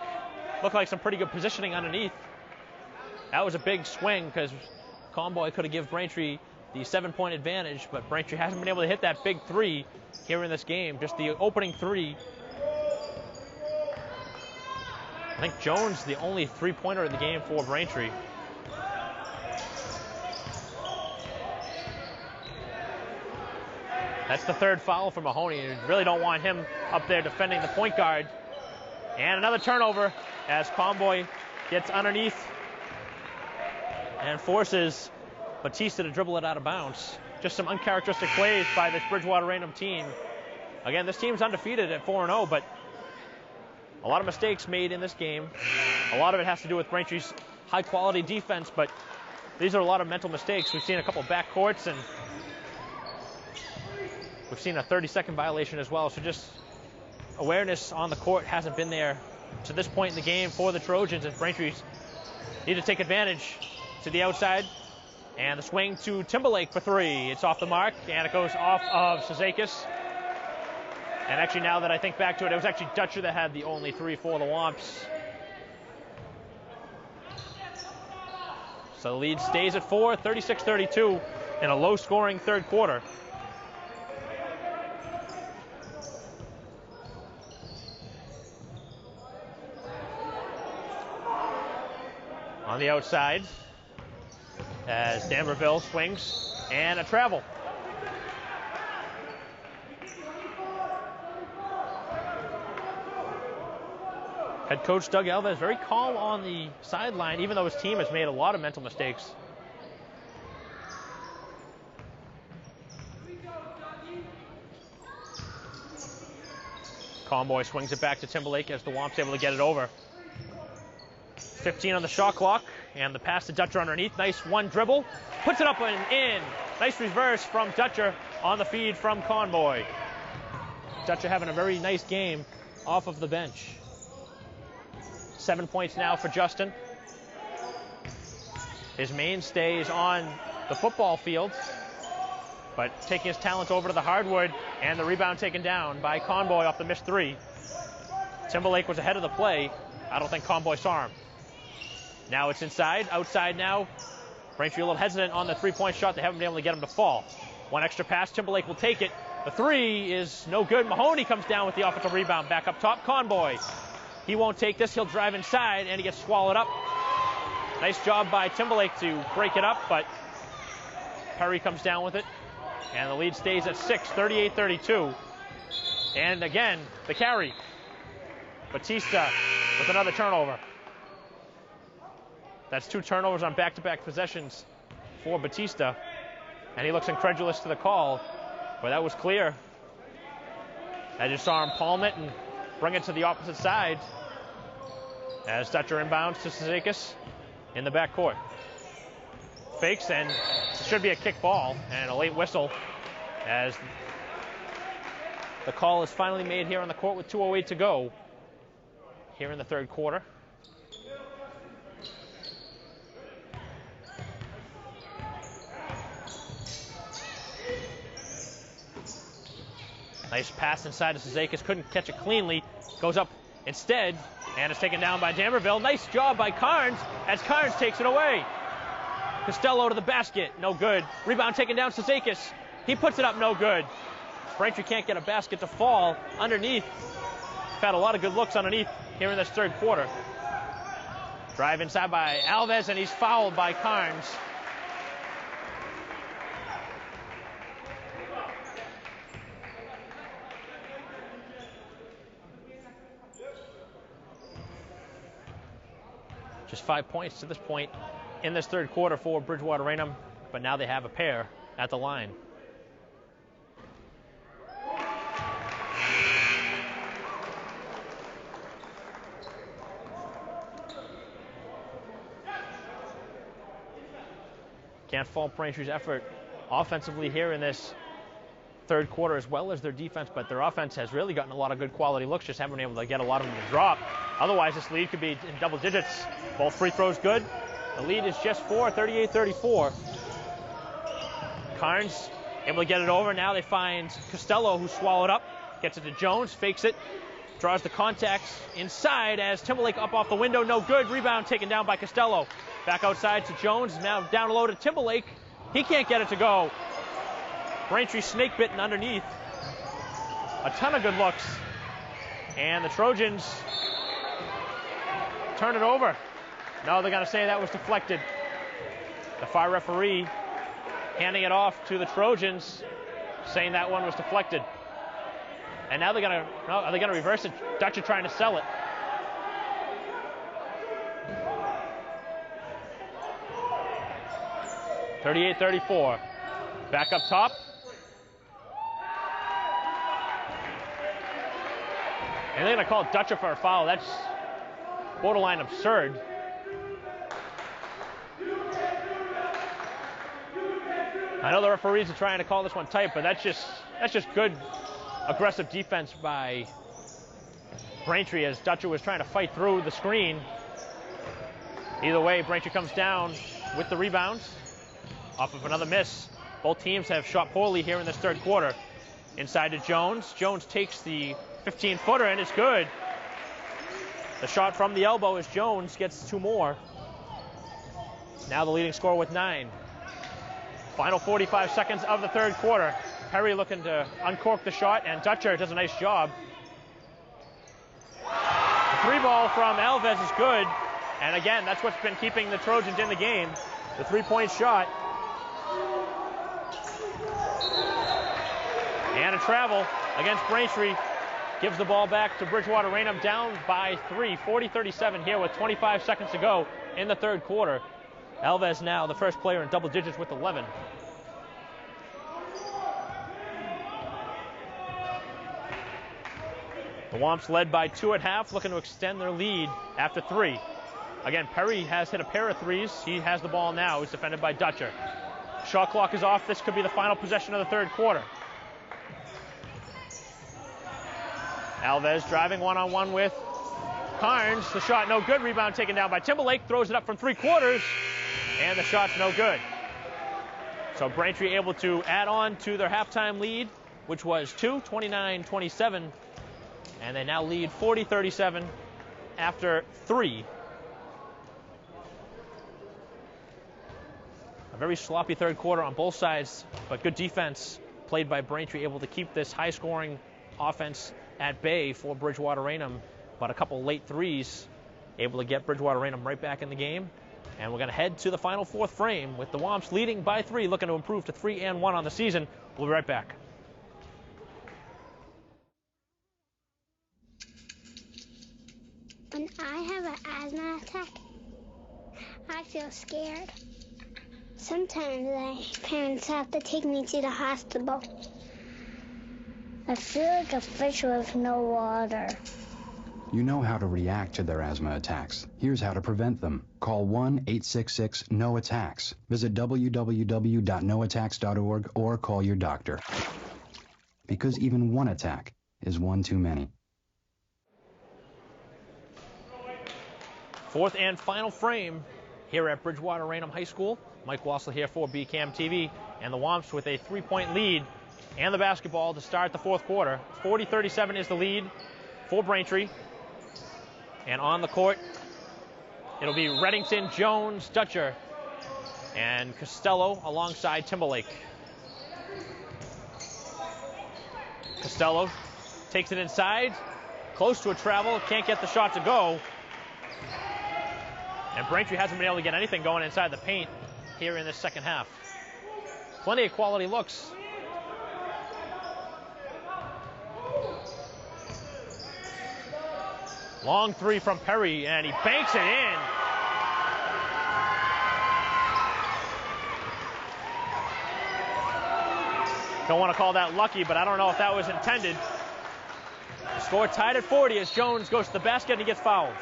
S1: Looked like some pretty good positioning underneath. That was a big swing because Conboy could have given Braintree the 7-point advantage, but Braintree hasn't been able to hit that big three here in this game. Just the opening three. I think Jones the only three-pointer in the game for Braintree. That's the 3rd foul for Mahoney. You really don't want him up there defending the point guard. And another turnover as Conboy gets underneath and forces Batista to dribble it out of bounds. Just some uncharacteristic plays by this Bridgewater Raynham team. Again, this team's undefeated at 4-0, but a lot of mistakes made in this game. A lot of it has to do with Braintree's high-quality defense, but these are a lot of mental mistakes. We've seen a couple backcourts, and we've seen a 30-second violation as well. So just awareness on the court hasn't been there to this point in the game for the Trojans, as Braintree's need to take advantage to the outside. And the swing to Timberlake for three. It's off the mark, and it goes off of Sezakis. And actually, now that I think back to it, it was actually Dutcher that had the only three for the Womps. So the lead stays at 4, 36-32 in a low-scoring third quarter. On the outside, as Danverville swings, and a travel. Head coach Doug Alves very calm on the sideline, even though his team has made a lot of mental mistakes. Conboy swings it back to Timberlake as the Womps able to get it over. 15 on the shot clock, and the pass to Dutcher underneath. Nice one dribble, puts it up and in. Nice reverse from Dutcher on the feed from Conboy. Dutcher having a very nice game off of the bench. 7 points now for Justin. His mainstay is on the football field, but taking his talent over to the hardwood, and the rebound taken down by Conboy off the missed three. Timberlake was ahead of the play. I don't think Conboy saw him. Now it's inside, outside now. Braintree a little hesitant on the three-point shot. They haven't been able to get him to fall. One extra pass, Timberlake will take it. The three is no good. Mahoney comes down with the offensive rebound. Back up top, Conboy. He won't take this. He'll drive inside, and he gets swallowed up. Nice job by Timberlake to break it up, but Perry comes down with it. And the lead stays at 6, 38-32. And again, the carry. Batista with another turnover. That's 2 turnovers on back-to-back possessions for Batista. And he looks incredulous to the call, but that was clear. I just saw him palm it and bring it to the opposite side as Dutcher inbounds to Sezakis in the backcourt. Fakes, and it should be a kick ball, and a late whistle as the call is finally made here on the court with 2:08 to go here in the third quarter. Nice pass inside to Sezakis, couldn't catch it cleanly, goes up instead, and it's taken down by Danverville. Nice job by Carnes as Carnes takes it away. Costello to the basket, no good. Rebound taken down, Sezakis. He puts it up, no good. Braintree can't get a basket to fall underneath. We've had a lot of good looks underneath here in this third quarter. Drive inside by Alves, and he's fouled by Carnes. Just 5 points to this point in this third quarter for Bridgewater Raynham, but now they have a pair at the line. Can't fault Braintree's effort offensively here in this third quarter, as well as their defense, but their offense has really gotten a lot of good quality looks, just haven't been able to get a lot of them to drop. Otherwise, this lead could be in double digits. Both free throws good. The lead is just 4, 38-34. Carnes able to get it over. Now they find Costello, who swallowed up. Gets it to Jones, fakes it, draws the contacts inside as Timberlake up off the window, no good. Rebound taken down by Costello. Back outside to Jones, now down low to Timberlake. He can't get it to go. Braintree snake bitten underneath. A ton of good looks. And the Trojans turn it over. No, they're going to say that was deflected. The fire referee handing it off to the Trojans, saying that one was deflected. And now they're going to, no, are they going to reverse it? Dutcher trying to sell it. (38-34). Back up top. And they're going to call Dutcher for a foul. That's borderline absurd. I know the referees are trying to call this one tight, but that's just good aggressive defense by Braintree as Dutcher was trying to fight through the screen. Either way, Braintree comes down with the rebounds off of another miss. Both teams have shot poorly here in this third quarter. Inside to Jones. Jones takes the 15-footer and it's good. The shot from the elbow as Jones gets 2 more. Now the leading scorer with 9. Final 45 seconds of the third quarter. Perry looking to uncork the shot, and Dutcher does a nice job. The 3-ball from Alves is good. And again, that's what's been keeping the Trojans in the game. The 3-point shot. And a travel against Braintree. Gives the ball back to Bridgewater Raynham, down by 3, 40-37 here with 25 seconds to go in the third quarter. Alves now the first player in double digits with 11. The Womps led by 2 at half, looking to extend their lead after 3. Again, Perry has hit a pair of threes. He has the ball now. He's defended by Dutcher. Shot clock is off. This could be the final possession of the third quarter. Alves driving one-on-one with Carnes. The shot no good. Rebound taken down by Timberlake. Throws it up from 3/4. And the shot's no good. So Braintree able to add on to their halftime lead, which was 2, 29-27. And they now lead 40-37 after 3. A very sloppy third quarter on both sides, but good defense played by Braintree, able to keep this high-scoring offense at bay for Bridgewater Raynham. But a couple late threes able to get Bridgewater Raynham right back in the game. And we're going to head to the final 4th frame with the Womps leading by 3, looking to improve to 3-1 on the season. We'll be right back.
S4: When I have an asthma attack, I feel scared. Sometimes my parents have to take me to the hospital. I feel like a fish with no water.
S5: You know how to react to their asthma attacks. Here's how to prevent them. Call 1-866-NO-ATTACKS. Visit www.noattacks.org or call your doctor. Because even one attack is one too many.
S1: 4th and final frame here at Bridgewater Raynham High School. Mike Wassler here for BCAM TV, and the Womps with a 3-point lead and the basketball to start the 4th quarter. 40-37 is the lead for Braintree. And on the court, it'll be Reddington, Jones, Dutcher, and Costello alongside Timberlake. Costello takes it inside, close to a travel, can't get the shot to go. And Braintree hasn't been able to get anything going inside the paint here in the second half. Plenty of quality looks. Long 3 from Perry, and he banks it in. Don't want to call that lucky, but I don't know if that was intended. The score tied at 40 as Jones goes to the basket and he gets fouled.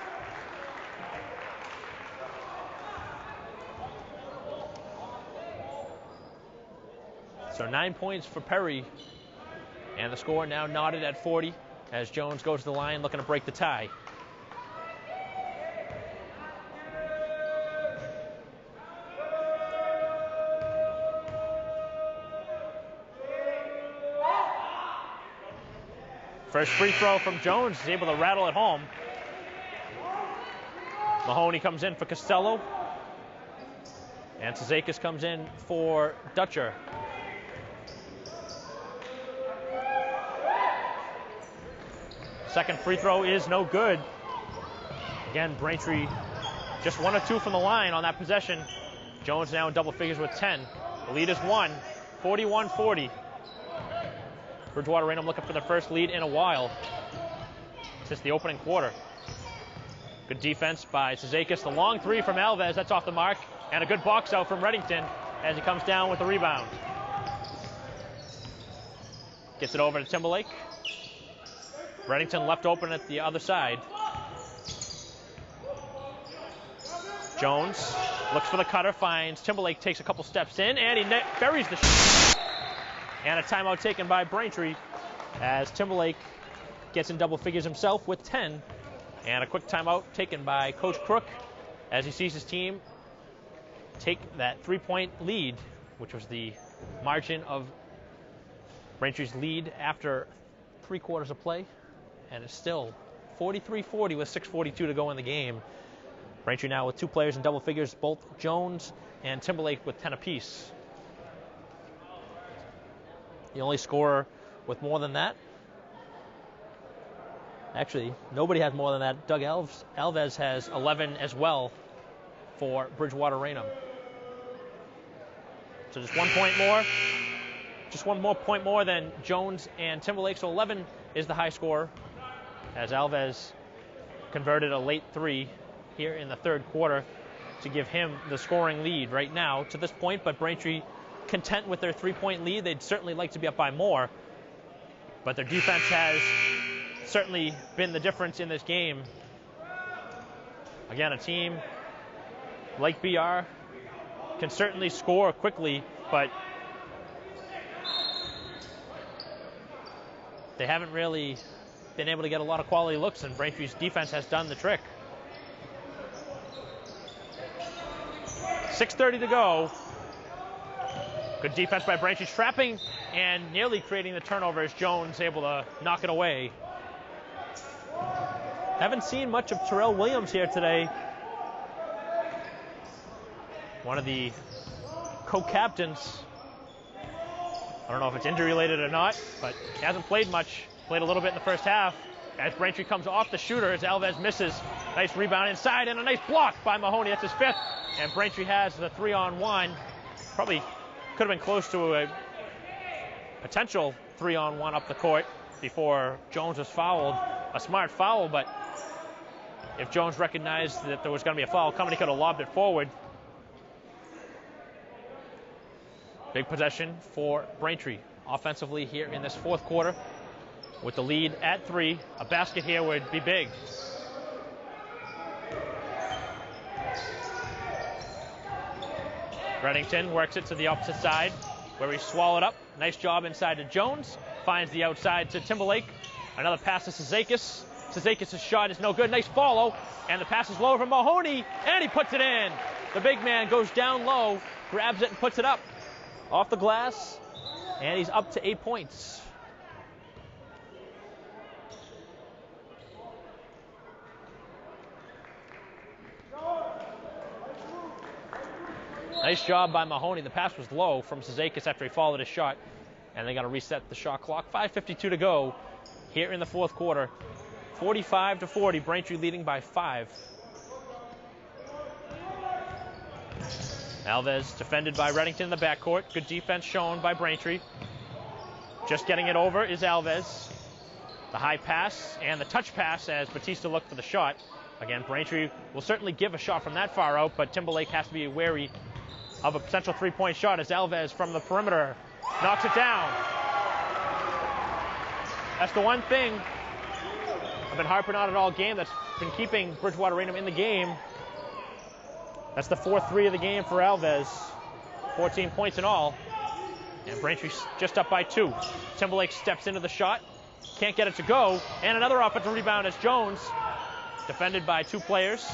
S1: So 9 points for Perry, and the score now knotted at 40 as Jones goes to the line looking to break the tie. First free throw from Jones is able to rattle it home. Mahoney comes in for Costello. And Tzakis comes in for Dutcher. Second free throw is no good. Again, Braintree just 1 or 2 from the line on that possession. Jones now in double figures with 10. The lead is 1, 41-40. Bridgewater Raynham looking for their first lead in a while since the opening quarter. Good defense by Tzakis. The long 3 from Alves, that's off the mark. And a good box out from Reddington as he comes down with the rebound. Gets it over to Timberlake. Reddington left open at the other side. Jones looks for the cutter, finds Timberlake, takes a couple steps in, and he buries the shot. And a timeout taken by Braintree as Timberlake gets in double figures himself with 10. And a quick timeout taken by Coach Crook as he sees his team take that 3-point lead, which was the margin of Braintree's lead after 3 quarters of play. And it's still 43-40 with 6:42 to go in the game. Braintree now with 2 players in double figures, both Jones and Timberlake with 10 apiece. The only scorer with more than that, actually, nobody has more than that. Doug Alves has 11 as well for Bridgewater Raynham. So just 1 point more. Just 1 more point more than Jones and Timberlake. So 11 is the high scorer as Alves converted a late 3 here in the 3rd quarter to give him the scoring lead right now to this point. But Braintree content with their 3-point lead. They'd certainly like to be up by more. But their defense has certainly been the difference in this game. Again, a team like BR can certainly score quickly, but they haven't really been able to get a lot of quality looks, and Braintree's defense has done the trick. 6:30 to go. Good defense by Braintree, trapping and nearly creating the turnover as Jones able to knock it away. Haven't seen much of Terrell Williams here today. One of the co-captains. I don't know if it's injury related or not, but he hasn't played much. Played a little bit in the first half. As Braintree comes off the shooter as Alves misses. Nice rebound inside and a nice block by Mahoney. That's his 5th. And Braintree has the 3-on-1. Probably could have been close to a potential 3-on-1 up the court before Jones was fouled. A smart foul, but if Jones recognized that there was going to be a foul coming, he could have lobbed it forward. Big possession for Braintree offensively here in this 4th quarter. With the lead at 3, a basket here would be big. Reddington works it to the opposite side where he swallowed up. Nice job inside to Jones. Finds the outside to Timberlake. Another pass to Sezakis. Sezakis' shot is no good. Nice follow. And the pass is low from Mahoney. And he puts it in. The big man goes down low, grabs it and puts it up. Off the glass. And he's up to 8 points. Nice job by Mahoney. The pass was low from Sezakis after he followed his shot. And they got to reset the shot clock. 5:52 to go here in the 4th quarter. 45-40, Braintree leading by 5. Alves defended by Reddington in the backcourt. Good defense shown by Braintree. Just getting it over is Alves. The high pass and the touch pass as Batista looked for the shot. Again, Braintree will certainly give a shot from that far out, but Timberlake has to be wary of a potential 3-point shot as Alves from the perimeter knocks it down. That's the one thing I've been harping on it all game that's been keeping Bridgewater Raynham in the game. That's the 4th 3 of the game for Alves. 14 points in all. And Braintree's just up by 2. Timberlake steps into the shot. Can't get it to go. And another offensive rebound as Jones, defended by 2 players,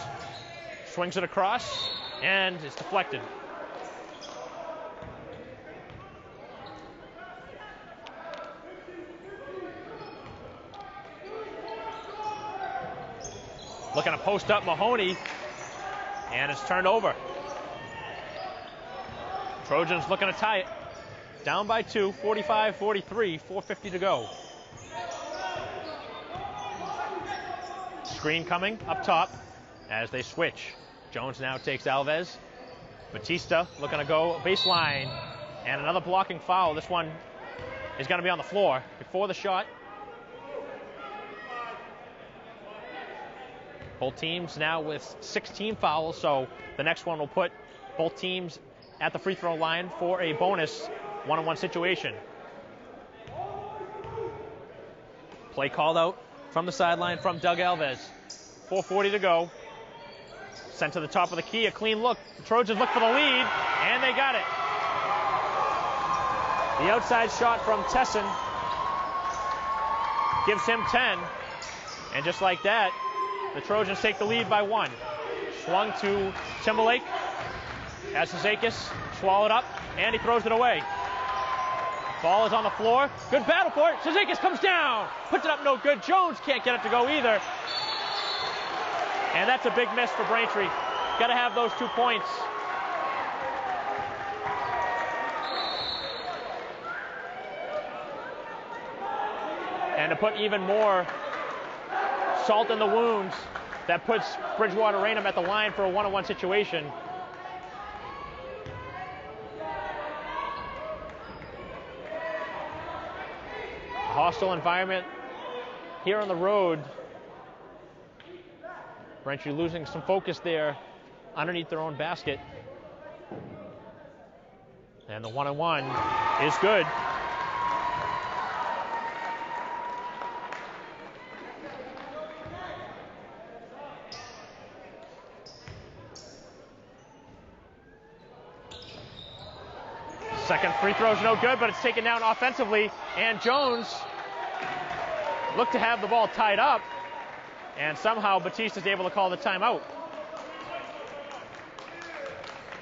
S1: swings it across and is deflected. Looking to post up Mahoney, and it's turned over. Trojans looking to tie it. Down by 2, 45-43, 4:50 to go. Screen coming up top as they switch. Jones now takes Alves. Batista looking to go baseline, and another blocking foul. This one is going to be on the floor before the shot. Both teams now with 16 fouls, so the next one will put both teams at the free throw line for a bonus one-on-one situation. Play called out from the sideline from Doug Alves. 4:40 to go. Sent to the top of the key, a clean look. The Trojans look for the lead, and they got it. The outside shot from Tesson gives him 10. And just like that, the Trojans take the lead by 1. Swung to Timberlake as Zizakis swallowed up, and he throws it away. Ball is on the floor. Good battle for it. Zizakis comes down. Puts it up, no good. Jones can't get it to go either. And that's a big miss for Braintree. Got to have those 2 points. And to put even more salt in the wounds, that puts Bridgewater Raynham at the line for a 1-on-1 situation. A hostile environment here on the road. Braintree losing some focus there underneath their own basket. And the 1-on-1 is good. Second free throw is no good, but it's taken down offensively. And Jones looked to have the ball tied up. And somehow Batista's able to call the timeout.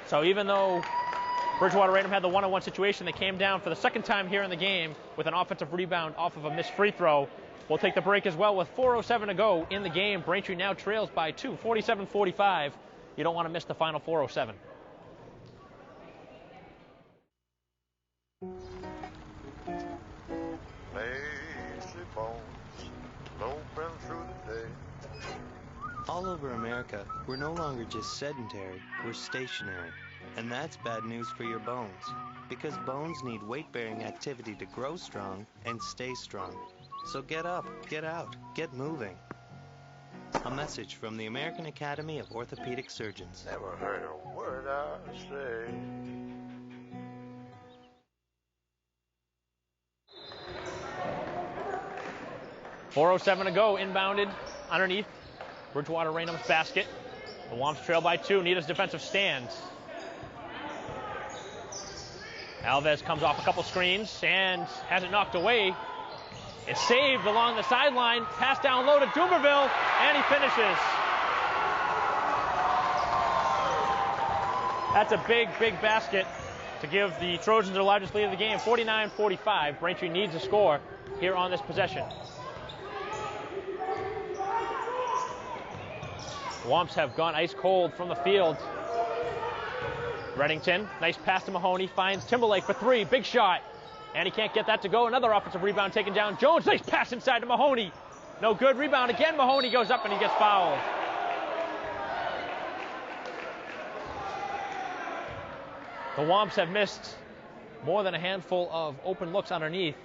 S1: So even though Bridgewater Raynham had the 1-on-1 situation, they came down for the second time here in the game with an offensive rebound off of a missed free throw. We'll take the break as well with 4:07 to go in the game. Braintree now trails by 2, 47-45. You don't want to miss the final 4:07.
S6: All over America, we're no longer just sedentary, we're stationary. And that's bad news for your bones, because bones need weight-bearing activity to grow strong and stay strong. So get up, get out, get moving. A message from the American Academy of Orthopedic Surgeons.
S2: Never heard a word I say.
S1: .407 to go, inbounded underneath Bridgewater Raynham's basket. The Womps trail by 2, need his defensive stand. Alves comes off a couple screens and has it knocked away. It's saved along the sideline, pass down low to Duberville, and he finishes. That's a big, big basket to give the Trojans their largest lead of the game, 49-45. Braintree needs a score here on this possession. Womps have gone ice cold from the field. Reddington, nice pass to Mahoney, finds Timberlake for 3, big shot. And he can't get that to go. Another offensive rebound taken down. Jones, nice pass inside to Mahoney. No good, rebound again. Mahoney goes up and he gets fouled. The Womps have missed more than a handful of open looks underneath.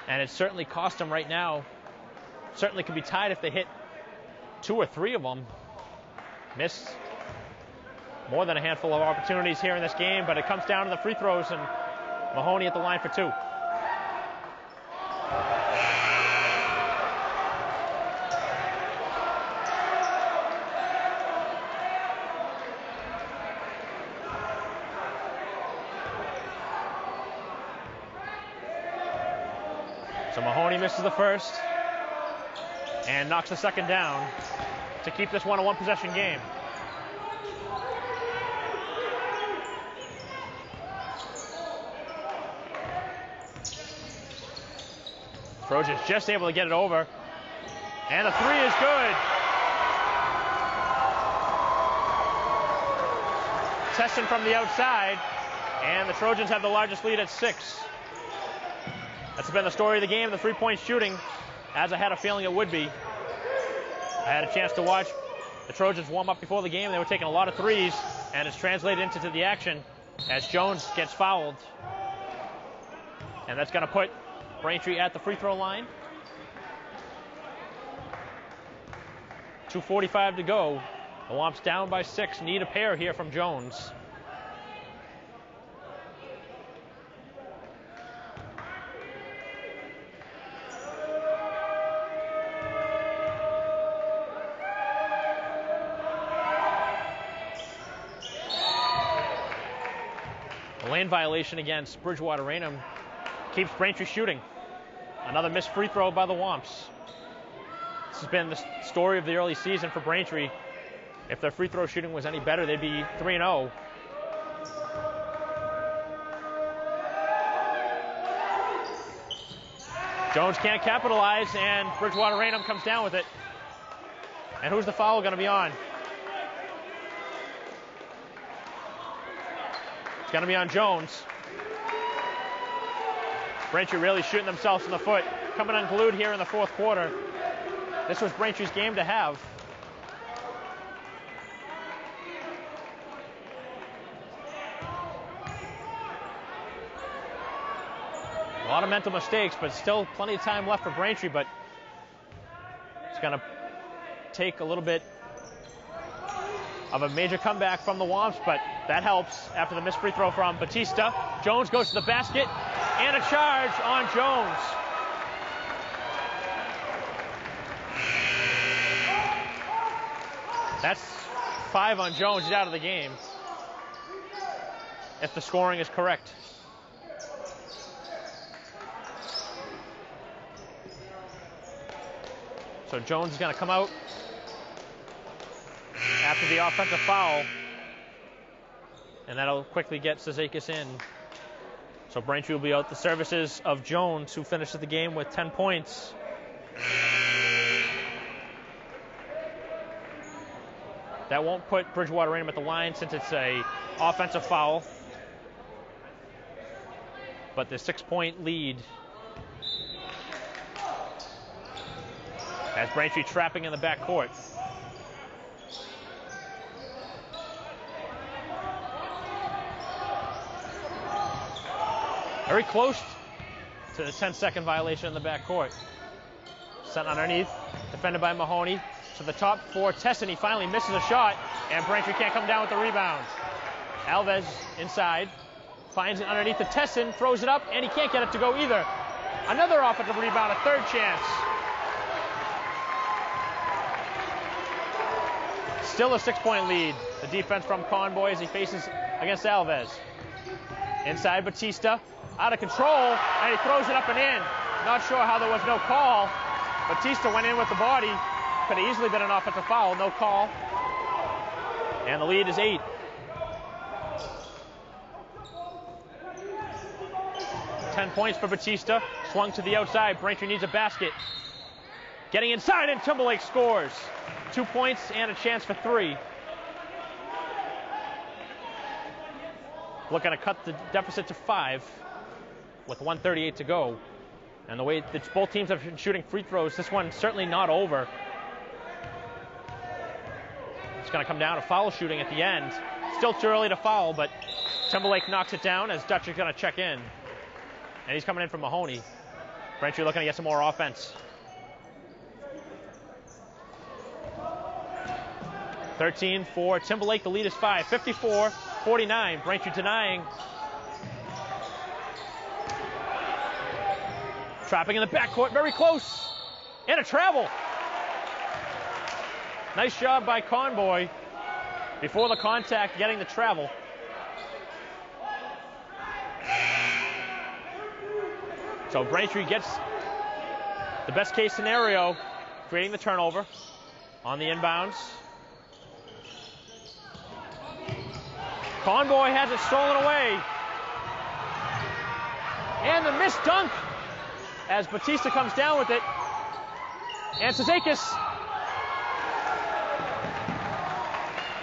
S1: And it certainly cost them right now. Certainly could be tied if they hit 2 or 3 of them. Missed more than a handful of opportunities here in this game, but it comes down to the free throws, and Mahoney at the line for 2. So Mahoney misses the first and knocks the second down to keep this 1-on-1 possession game. Trojans just able to get it over. And the 3 is good. Testing from the outside. And the Trojans have the largest lead at 6. That's been the story of the game, the 3-point shooting, as I had a feeling it would be. I had a chance to watch the Trojans warm up before the game. They were taking a lot of threes, and it's translated into the action as Jones gets fouled. And that's going to put Braintree at the free throw line. 2:45 to go. The Womps down by 6. Need a pair here from Jones. A lane violation against Bridgewater Raynham keeps Braintree shooting. Another missed free throw by the Womps. This has been the story of the early season for Braintree. If their free throw shooting was any better, they'd be 3-0. Jones can't capitalize, and Bridgewater Raynham comes down with it. And who's the foul going to be on? It's going to be on Jones. Braintree really shooting themselves in the foot. Coming unglued here in the fourth quarter. This was Braintree's game to have. A lot of mental mistakes, but still plenty of time left for Braintree, but it's going to take a little bit of a major comeback from the Womps, but that helps after the missed free throw from Batista. Jones goes to the basket, and a charge on Jones. That's 5 on Jones. He's out of the game, if the scoring is correct. So Jones is going to come out after the offensive foul, and that'll quickly get Cizikas in. So Braintree will be out the services of Jones, who finishes the game with 10 points. That won't put Bridgewater Raynham at the line since it's a offensive foul. But the 6-point lead has Braintree trapping in the backcourt. Very close to the 10-second violation in the backcourt. Sent underneath, defended by Mahoney. To the top for Tesson. He finally misses a shot, and Braintree can't come down with the rebound. Alves inside, finds it underneath the Tesson, throws it up, and he can't get it to go either. Another offensive rebound, a third chance. Still a 6-point lead. The defense from Conboy as he faces against Alves. Inside Batista, out of control, and he throws it up and in. Not sure how there was no call. Batista went in with the body. Could have easily been an offensive foul, no call. And the lead is 8. Ten points for Batista. Swung to the outside. Braintree needs a basket. Getting inside, and Timberlake scores. 2 points and a chance for 3. Looking to cut the deficit to 5 with 1:38 to go. And the way that both teams have been shooting free throws, this one's certainly not over. It's going to come down to foul shooting at the end. Still too early to foul, but Timberlake knocks it down as Dutch is going to check in. And he's coming in from Mahoney. Braintree looking to get some more offense. 13 for Timberlake. The lead is 5. 54-49. Braintree denying. Trapping in the backcourt. Very close. And a travel. Nice job by Conboy before the contact, getting the travel. So Braintree gets the best case scenario, creating the turnover on the inbounds. Conboy has it stolen away. And the missed dunk as Batista comes down with it. And Cizikas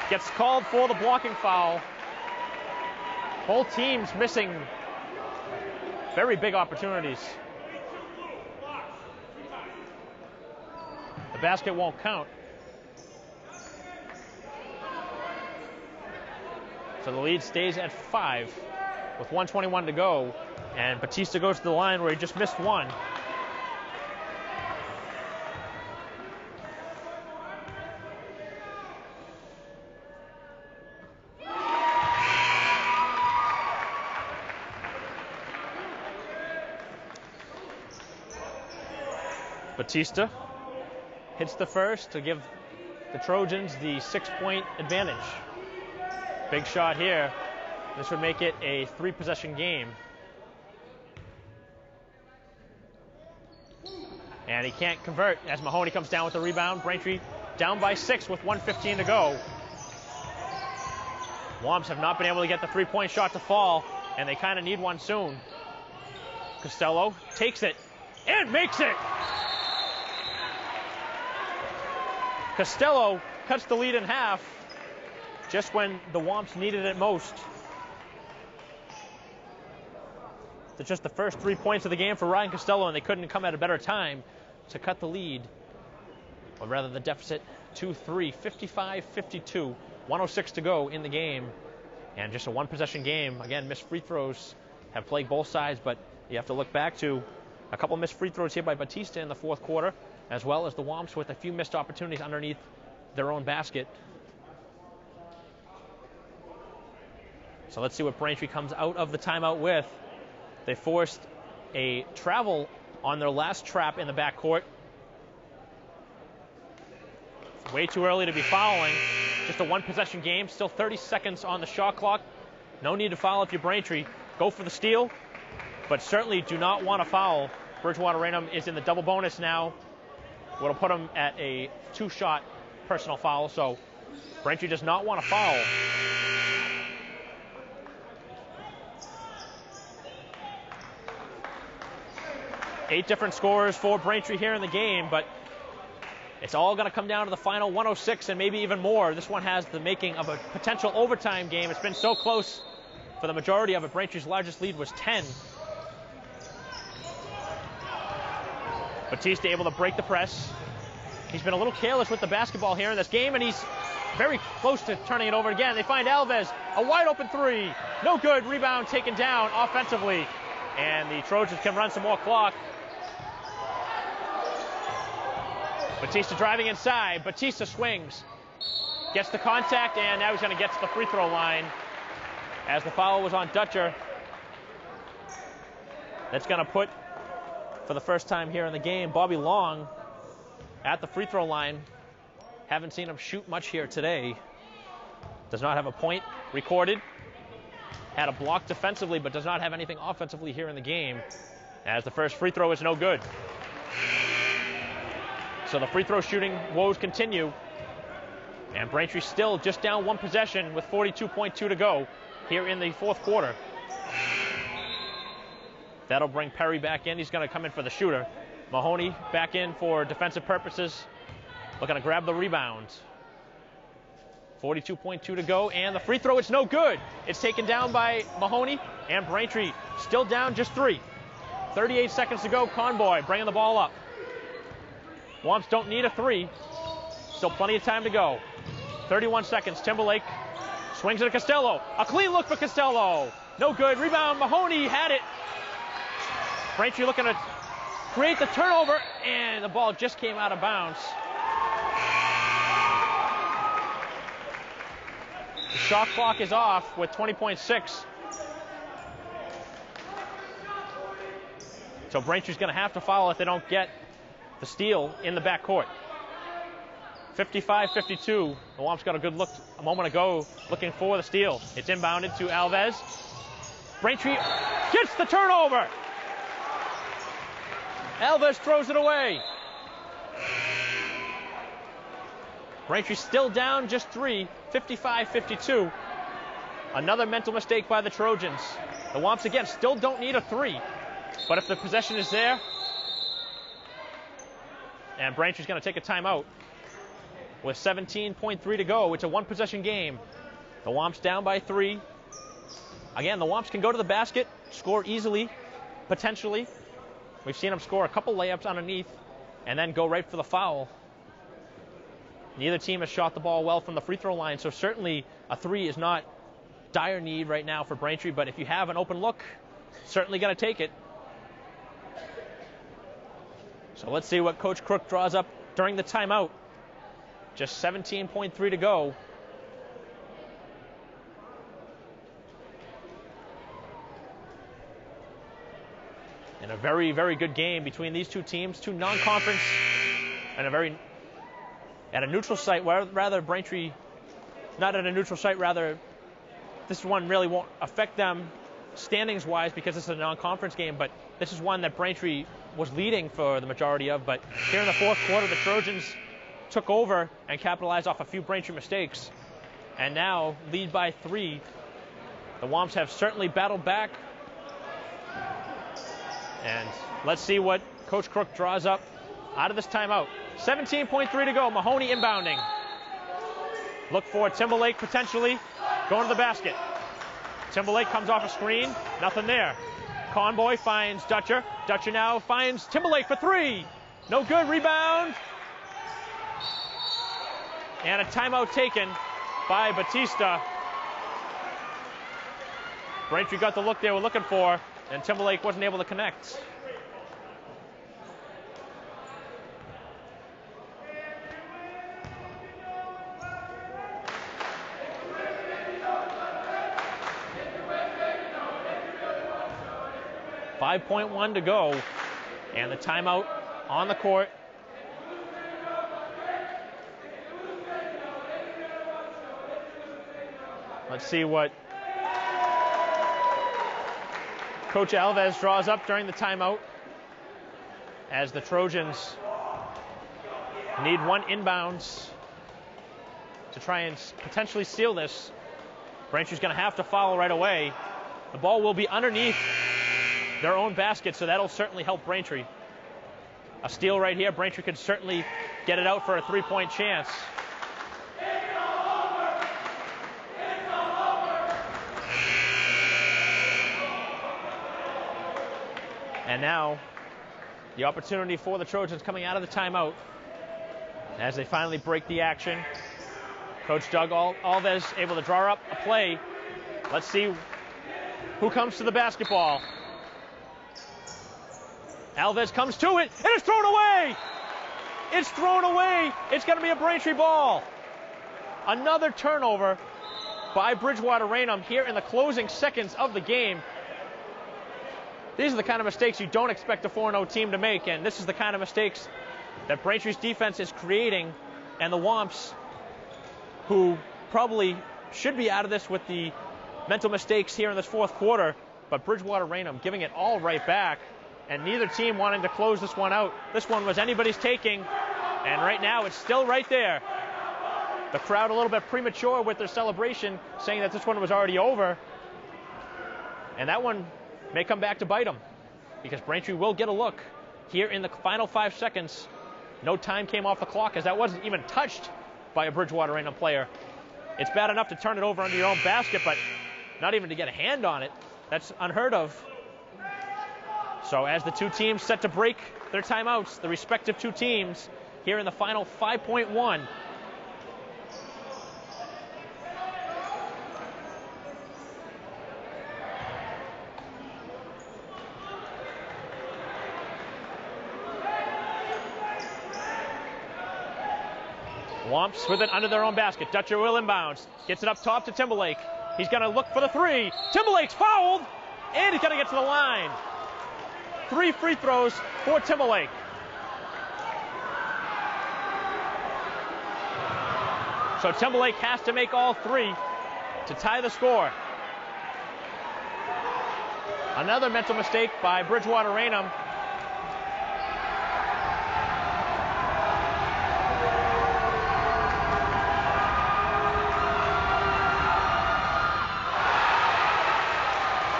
S1: gets called for the blocking foul. Both teams missing very big opportunities. The basket won't count. So the lead stays at 5 with 1:21 to go. And Batista goes to the line where he just missed one. Batista hits the first to give the Trojans the 6-point advantage. Big shot here. This would make it a 3-possession game. And he can't convert as Mahoney comes down with the rebound. Braintree down by 6 with 1:15 to go. Womps have not been able to get the three-point shot to fall, and they kind of need one soon. Costello takes it and makes it. Costello cuts the lead in half just when the Womps needed it most. It's just the first 3 points of the game for Ryan Costello, and they couldn't come at a better time to cut the lead. Or rather, the deficit 2-3, 55-52, 106 to go in the game. And just a one-possession game. Again, missed free throws have plagued both sides, but you have to look back to a couple missed free throws here by Batista in the fourth quarter, as well as the Womps with a few missed opportunities underneath their own basket. So let's see what Braintree comes out of the timeout with. They forced a travel on their last trap in the backcourt. Way too early to be fouling. Just a one-possession game. Still 30 seconds on the shot clock. No need to foul if you're Braintree. Go for the steal, but certainly do not want to foul. Bridgewater Raynham is in the double bonus now. What'll put them at a 2-shot personal foul, so Braintree does not want to foul. Eight different scorers for Braintree here in the game, but it's all going to come down to the final 106 and maybe even more. This one has the making of a potential overtime game. It's been so close for the majority of it. Braintree's largest lead was 10. Batista able to break the press. He's been a little careless with the basketball here in this game, and he's very close to turning it over again. They find Alves, a wide open three. No good. Rebound taken down offensively, and the Trojans can run some more clock. Batista driving inside. Batista swings. Gets the contact, and now he's going to get to the free throw line as the foul was on Dutcher. That's going to put, for the first time here in the game, Bobby Long at the free throw line. Haven't seen him shoot much here today. Does not have a point recorded. Had a block defensively, but does not have anything offensively here in the game, as the first free throw is no good. So the free throw shooting woes continue. And Braintree still just down one possession with 42.2 to go here in the fourth quarter. That'll bring Perry back in. He's going to come in for the shooter. Mahoney back in for defensive purposes. Looking to grab the rebound. 42.2 to go, and the free throw is no good. It's taken down by Mahoney, and Braintree still down just 3. 38 seconds to go. Conboy bringing the ball up. Womps don't need a 3. Still plenty of time to go. 31 seconds. Timberlake swings it to Costello. A clean look for Costello. No good. Rebound. Mahoney had it. Braintree looking to create the turnover, and the ball just came out of bounds. The shot clock is off with 20.6. So Braintree's going to have to foul if they don't get the steal in the backcourt. 55-52. The Womps got a good look a moment ago looking for the steal. It's inbounded to Alves. Braintree gets the turnover. Alves throws it away. Braintree still down just 3, 55-52. Another mental mistake by the Trojans. The Womps, again, still don't need a 3. But if the possession is there, and Braintree's going to take a timeout with 17.3 to go. It's a one-possession game. The Womps down by 3. Again, the Womps can go to the basket, score easily, potentially. We've seen them score a couple layups underneath and then go right for the foul. Neither team has shot the ball well from the free throw line, so certainly a 3 is not dire need right now for Braintree, but if you have an open look, certainly going to take it. So let's see what Coach Crook draws up during the timeout. Just 17.3 to go. And a very, very good game between these two teams, two non-conference, and at a neutral site, rather Braintree, not at a neutral site, rather this one really won't affect them standings-wise because it's a non-conference game, but this is one that Braintree was leading for the majority of, but here in the fourth quarter, the Trojans took over and capitalized off a few Braintree mistakes, and now lead by 3. The Womps have certainly battled back, and let's see what Coach Crook draws up out of this timeout. 17.3 to go. Mahoney inbounding. Look for Timberlake potentially going to the basket. Timberlake comes off a screen. Nothing there. Conboy finds Dutcher. Dutcher now finds Timberlake for 3. No good. Rebound. And a timeout taken by Batista. Braintree got the look they were looking for, and Timberlake wasn't able to connect. .1 to go, and the timeout on the court. Let's see what Coach Alves draws up during the timeout, as the Trojans need 1 inbounds to try and potentially seal this. Braintree's going to have to foul right away. The ball will be underneath their own basket, so that'll certainly help Braintree. A steal right here. Braintree could certainly get it out for a 3-point chance. And now the opportunity for the Trojans coming out of the timeout as they finally break the action. Coach Doug Alves able to draw up a play. Let's see who comes to the basketball. Alves comes to it, and it's thrown away! It's thrown away! It's going to be a Braintree ball. Another turnover by Bridgewater Raynham here in the closing seconds of the game. These are the kind of mistakes you don't expect a 4-0 team to make, and this is the kind of mistakes that Braintree's defense is creating, and the Womps, who probably should be out of this with the mental mistakes here in this fourth quarter, but Bridgewater Raynham giving it all right back, and neither team wanting to close this one out. This one was anybody's taking, and right now it's still right there. The crowd a little bit premature with their celebration, saying that this one was already over, and that one may come back to bite them, because Braintree will get a look here in the final 5 seconds. No time came off the clock, as that wasn't even touched by a Bridgewater Raynham player. It's bad enough to turn it over under your own basket, but not even to get a hand on it. That's unheard of. So as the two teams set to break their timeouts, the respective two teams here in the final 5.1. Womps with it under their own basket. Dutcher will inbounds. Gets it up top to Timberlake. He's going to look for the 3. Timberlake's fouled, and he's going to get to the line. 3 free throws for Timberlake. So Timberlake has to make all 3 to tie the score. Another mental mistake by Bridgewater Raynham.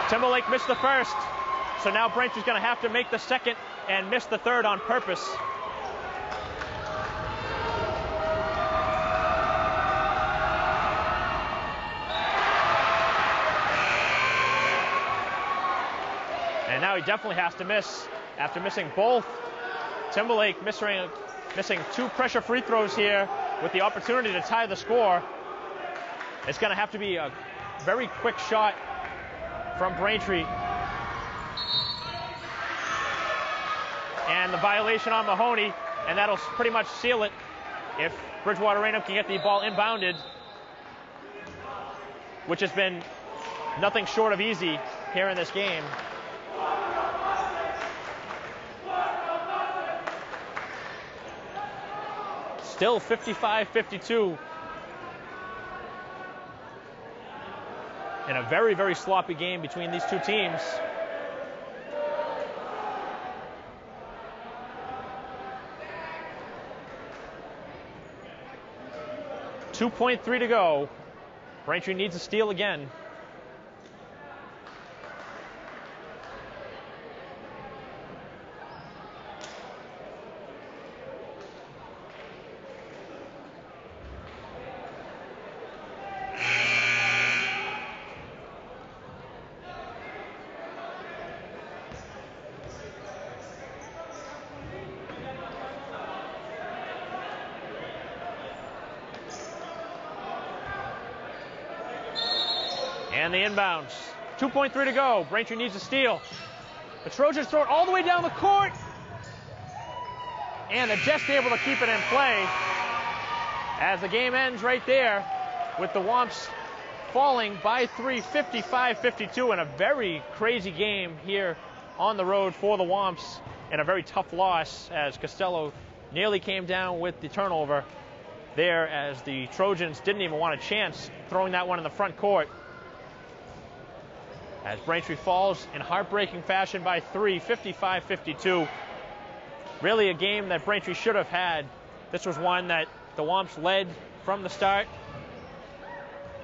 S1: Timberlake missed the first, so now Braintree's going to have to make the second and miss the third on purpose. And now he definitely has to miss after missing both. Timberlake missing 2 pressure free throws here with the opportunity to tie the score. It's going to have to be a very quick shot from Braintree. And the violation on Mahoney, and that'll pretty much seal it if Bridgewater Raynham can get the ball inbounded, which has been nothing short of easy here in this game. Still 55-52. In a very, very sloppy game between these two teams. 2.3 to go. Braintree needs a steal again. And the inbounds. 2.3 to go. Braintree needs a steal. The Trojans throw it all the way down the court. And they're just able to keep it in play as the game ends right there with the Womps falling by 3, 55-52, in a very crazy game here on the road for the Womps, and a very tough loss as Costello nearly came down with the turnover there, as the Trojans didn't even want a chance throwing that one in the front court. As Braintree falls in heartbreaking fashion by 3, 55-52. Really a game that Braintree should have had. This was one that the Womps led from the start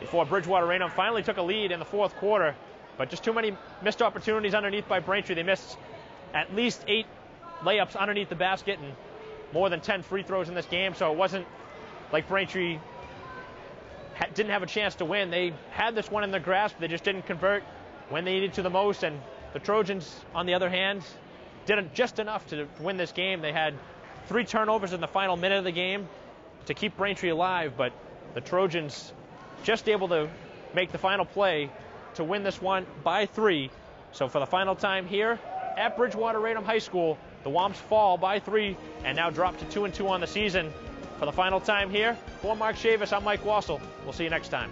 S1: before Bridgewater Raynham finally took a lead in the fourth quarter. But just too many missed opportunities underneath by Braintree. They missed at least 8 layups underneath the basket and more than 10 free throws in this game. So it wasn't like Braintree didn't have a chance to win. They had this one in their grasp. They just didn't convert when they needed to the most. And the Trojans, on the other hand, did just enough to win this game. They had 3 turnovers in the final minute of the game to keep Braintree alive, but the Trojans just able to make the final play to win this one by 3. So for the final time here at Bridgewater Raynham High School, the Womps fall by 3 and now drop to 2-2 on the season. For the final time here, for Mark Chavis, I'm Mike Wassel. We'll see you next time.